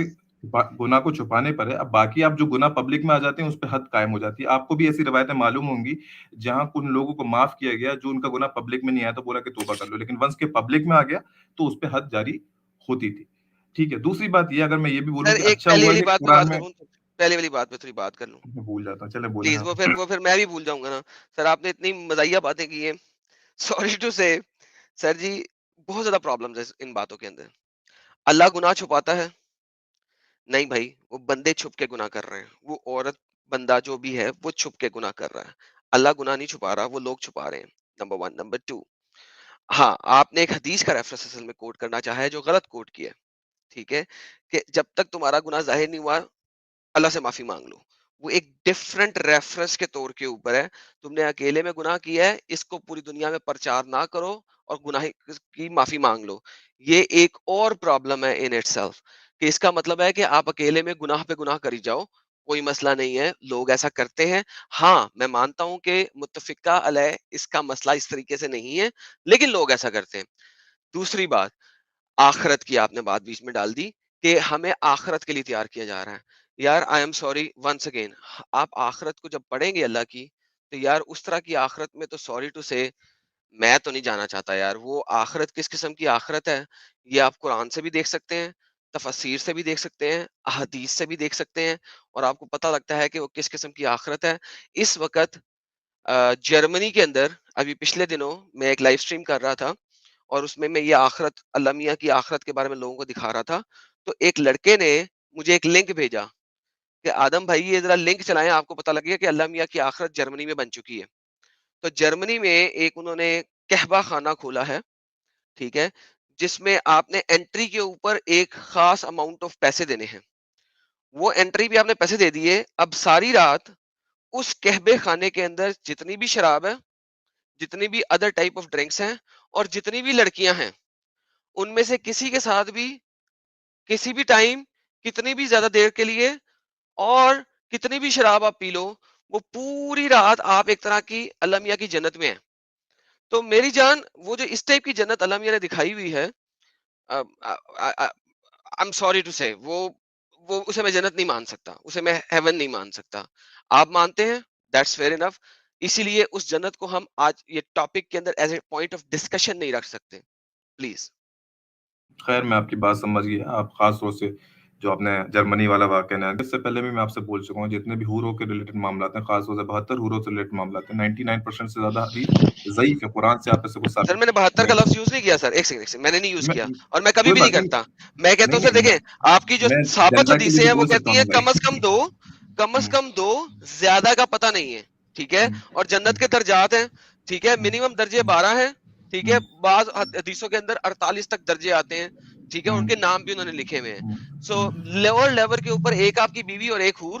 گناہ کو چھپانے پر ہے. اب باقی آپ جو گناہ پبلک میں آ جاتے ہیں اس پہ حد قائم ہو جاتی ہے. آپ کو بھی ایسی روایتیں معلوم ہوں گی جہاں کن لوگوں کو معاف کیا گیا جو ان کا گناہ پبلک میں نہیں آیا تو بولا کہ توبہ کر لو, لیکن ونس کے پبلک میں آ گیا تو اس پہ حد جاری ہوتی تھی. ٹھیک ہے, دوسری بات یہ اگر میں یہ بھی بولوں کہ اچھا ہوا کہ قرآن میں پہلی والی بات پہ تھوڑی بات کر لوں, بھول جاتا ہوں, چلے بولیں. پلیز. وہ پھر میں بھی بھول جاؤں گا نا سر, آپ نے اتنی مزاحیہ باتیں کی ہیں, سوری ٹو سے سر جی, بہت زیادہ پرابلمز ہے ان باتوں کے اندر. اللہ گناہ چھپاتا ہے؟ نہیں بھائی, وہ بندے چھپ کے گناہ کر رہے ہیں, وہ عورت بندہ جو بھی ہے وہ چھپ کے گناہ کر رہا ہے. اللہ گناہ نہیں چھپا رہا, وہ لوگ چھپا رہے ہیں, نمبر 1. نمبر 2, ہاں آپ نے ایک حدیث کا ریفرنس اصل میں کوٹ کرنا چاہا ہے جو غلط کوٹ کیا ہے, ٹھیک ہے, کہ جب تک تمہارا گناہ ظاہر نہیں ہوا اللہ سے معافی مانگ لو. وہ ایک ڈفرنٹ ریفرنس کے طور کے اوپر ہے. تم نے اکیلے میں گناہ کیا ہے, اس کو پوری دنیا میں پرچار نہ کرو اور گناہ کی معافی مانگ لو. یہ ایک اور پرابلم ہے ان اٹ سیلف, کہ اس کا مطلب ہے کہ آپ اکیلے میں گناہ پہ گناہ کری جاؤ, کوئی مسئلہ نہیں ہے, لوگ ایسا کرتے ہیں. ہاں میں مانتا ہوں کہ متفقہ علیہ اس کا مسئلہ اس طریقے سے نہیں ہے, لیکن لوگ ایسا کرتے ہیں. دوسری بات, آخرت کی آپ نے بات بیچ میں ڈال دی کہ ہمیں آخرت کے لیے تیار کیا جا رہا ہے. یار I am sorry once again, آپ آخرت کو جب پڑھیں گے اللہ کی تو یار اس طرح کی آخرت میں تو سوری ٹو سے میں تو نہیں جانا چاہتا یار. وہ آخرت کس قسم کی آخرت ہے یہ آپ قرآن سے بھی دیکھ سکتے ہیں, تفسیر سے بھی دیکھ سکتے ہیں, احادیث سے بھی دیکھ سکتے ہیں, اور آپ کو پتہ لگتا ہے کہ وہ کس قسم کی آخرت ہے. اس وقت جرمنی کے اندر ابھی پچھلے دنوں میں ایک لائیو اسٹریم کر رہا تھا اور اس میں یہ آخرت, اللہ میاں کی آخرت کے بارے میں لوگوں کو دکھا رہا تھا. تو ایک لڑکے نے مجھے ایک لنک بھیجا کہ آدم بھائی یہ ذرا لنک چلائیں, آپ کو پتہ لگے گا کہ اللہ میاں کی آخرت جرمنی میں بن چکی ہے. تو جرمنی میں ایک انہوں نے کہبہ خانہ کھولا ہے, ٹھیک ہے, جس میں آپ نے انٹری کے اوپر ایک خاص اماؤنٹ آف پیسے دینے ہیں. وہ انٹری بھی آپ نے پیسے دے دیے. اب ساری رات اس کہبے خانے کے اندر جتنی بھی شراب ہے, جتنی بھی ادر ٹائپ آف ڈرنکس ہیں, اور جتنی بھی لڑکیاں ہیں, ان میں سے کسی کے ساتھ بھی کسی بھی ٹائم کتنی بھی زیادہ دیر کے لیے اور کتنی بھی شراب آپ پی لو, وہ پوری رات آپ ایک طرح کی اللہ میاں کی جنت میں ہیں. تو میری جان وہ جو اس ٹائپ کی جنت اللہ میاں نے دکھائی ہوئی ہے, I'm sorry to say, وہ اسے میں جنت نہیں مان سکتا, اسے میں ہیون نہیں مان سکتا. آپ مانتے ہیں, that's fair enough. اسی لیے اس جنت کو ہم آج یہ ٹاپک کے اندر as a point of discussion نہیں رکھ سکتے, پلیز. خیر میں آپ کی بات سمجھ گیا. آپ خاص طور سے جو آپ نے جرمنی والا واقعہ ہے, اس سے پہلے بھی میں آپ سے بول چکا ہوں جتنے بھی حوروں کے ریلیٹڈ معاملات ہیں, خاص طور سے 72 حوروں سے ریلیٹڈ معاملات ہیں, 99% سے زیادہ حدیث ضعیف ہے. قرآن سے آپ سے کوئی ثابت سر میں نے 72 کا لفظ یوز نہیں کیا سر, ایک سیکنڈ, میں نے نہیں یوز کیا اور میں کبھی کوئی بھی نہیں بات کرتا. میں کہتا ہوں سر دیکھیں آپ کی جو میں ثابت جنتا کے حدیثیں لیے ہیں بھی وہ بول سکتا کہتی ہیں ہوں کم از کم دو, زیادہ کا پتہ نہیں ہے, ٹھیک ہے, اور جنت کے درجات ہیں, ٹھیک ہے, منیمم درجے 12 ہیں, ٹھیک ہے, بعض حدیثوں کے اندر 48 تک درجے آتے ہیں, ٹھیک ہے, ان کے نام بھی انہوں نے لکھے ہوئے ہیں. سو لوور لیول کے اوپر ایک آپ کی بیوی اور ایک حور,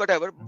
whatever,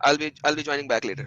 I'll be joining back later,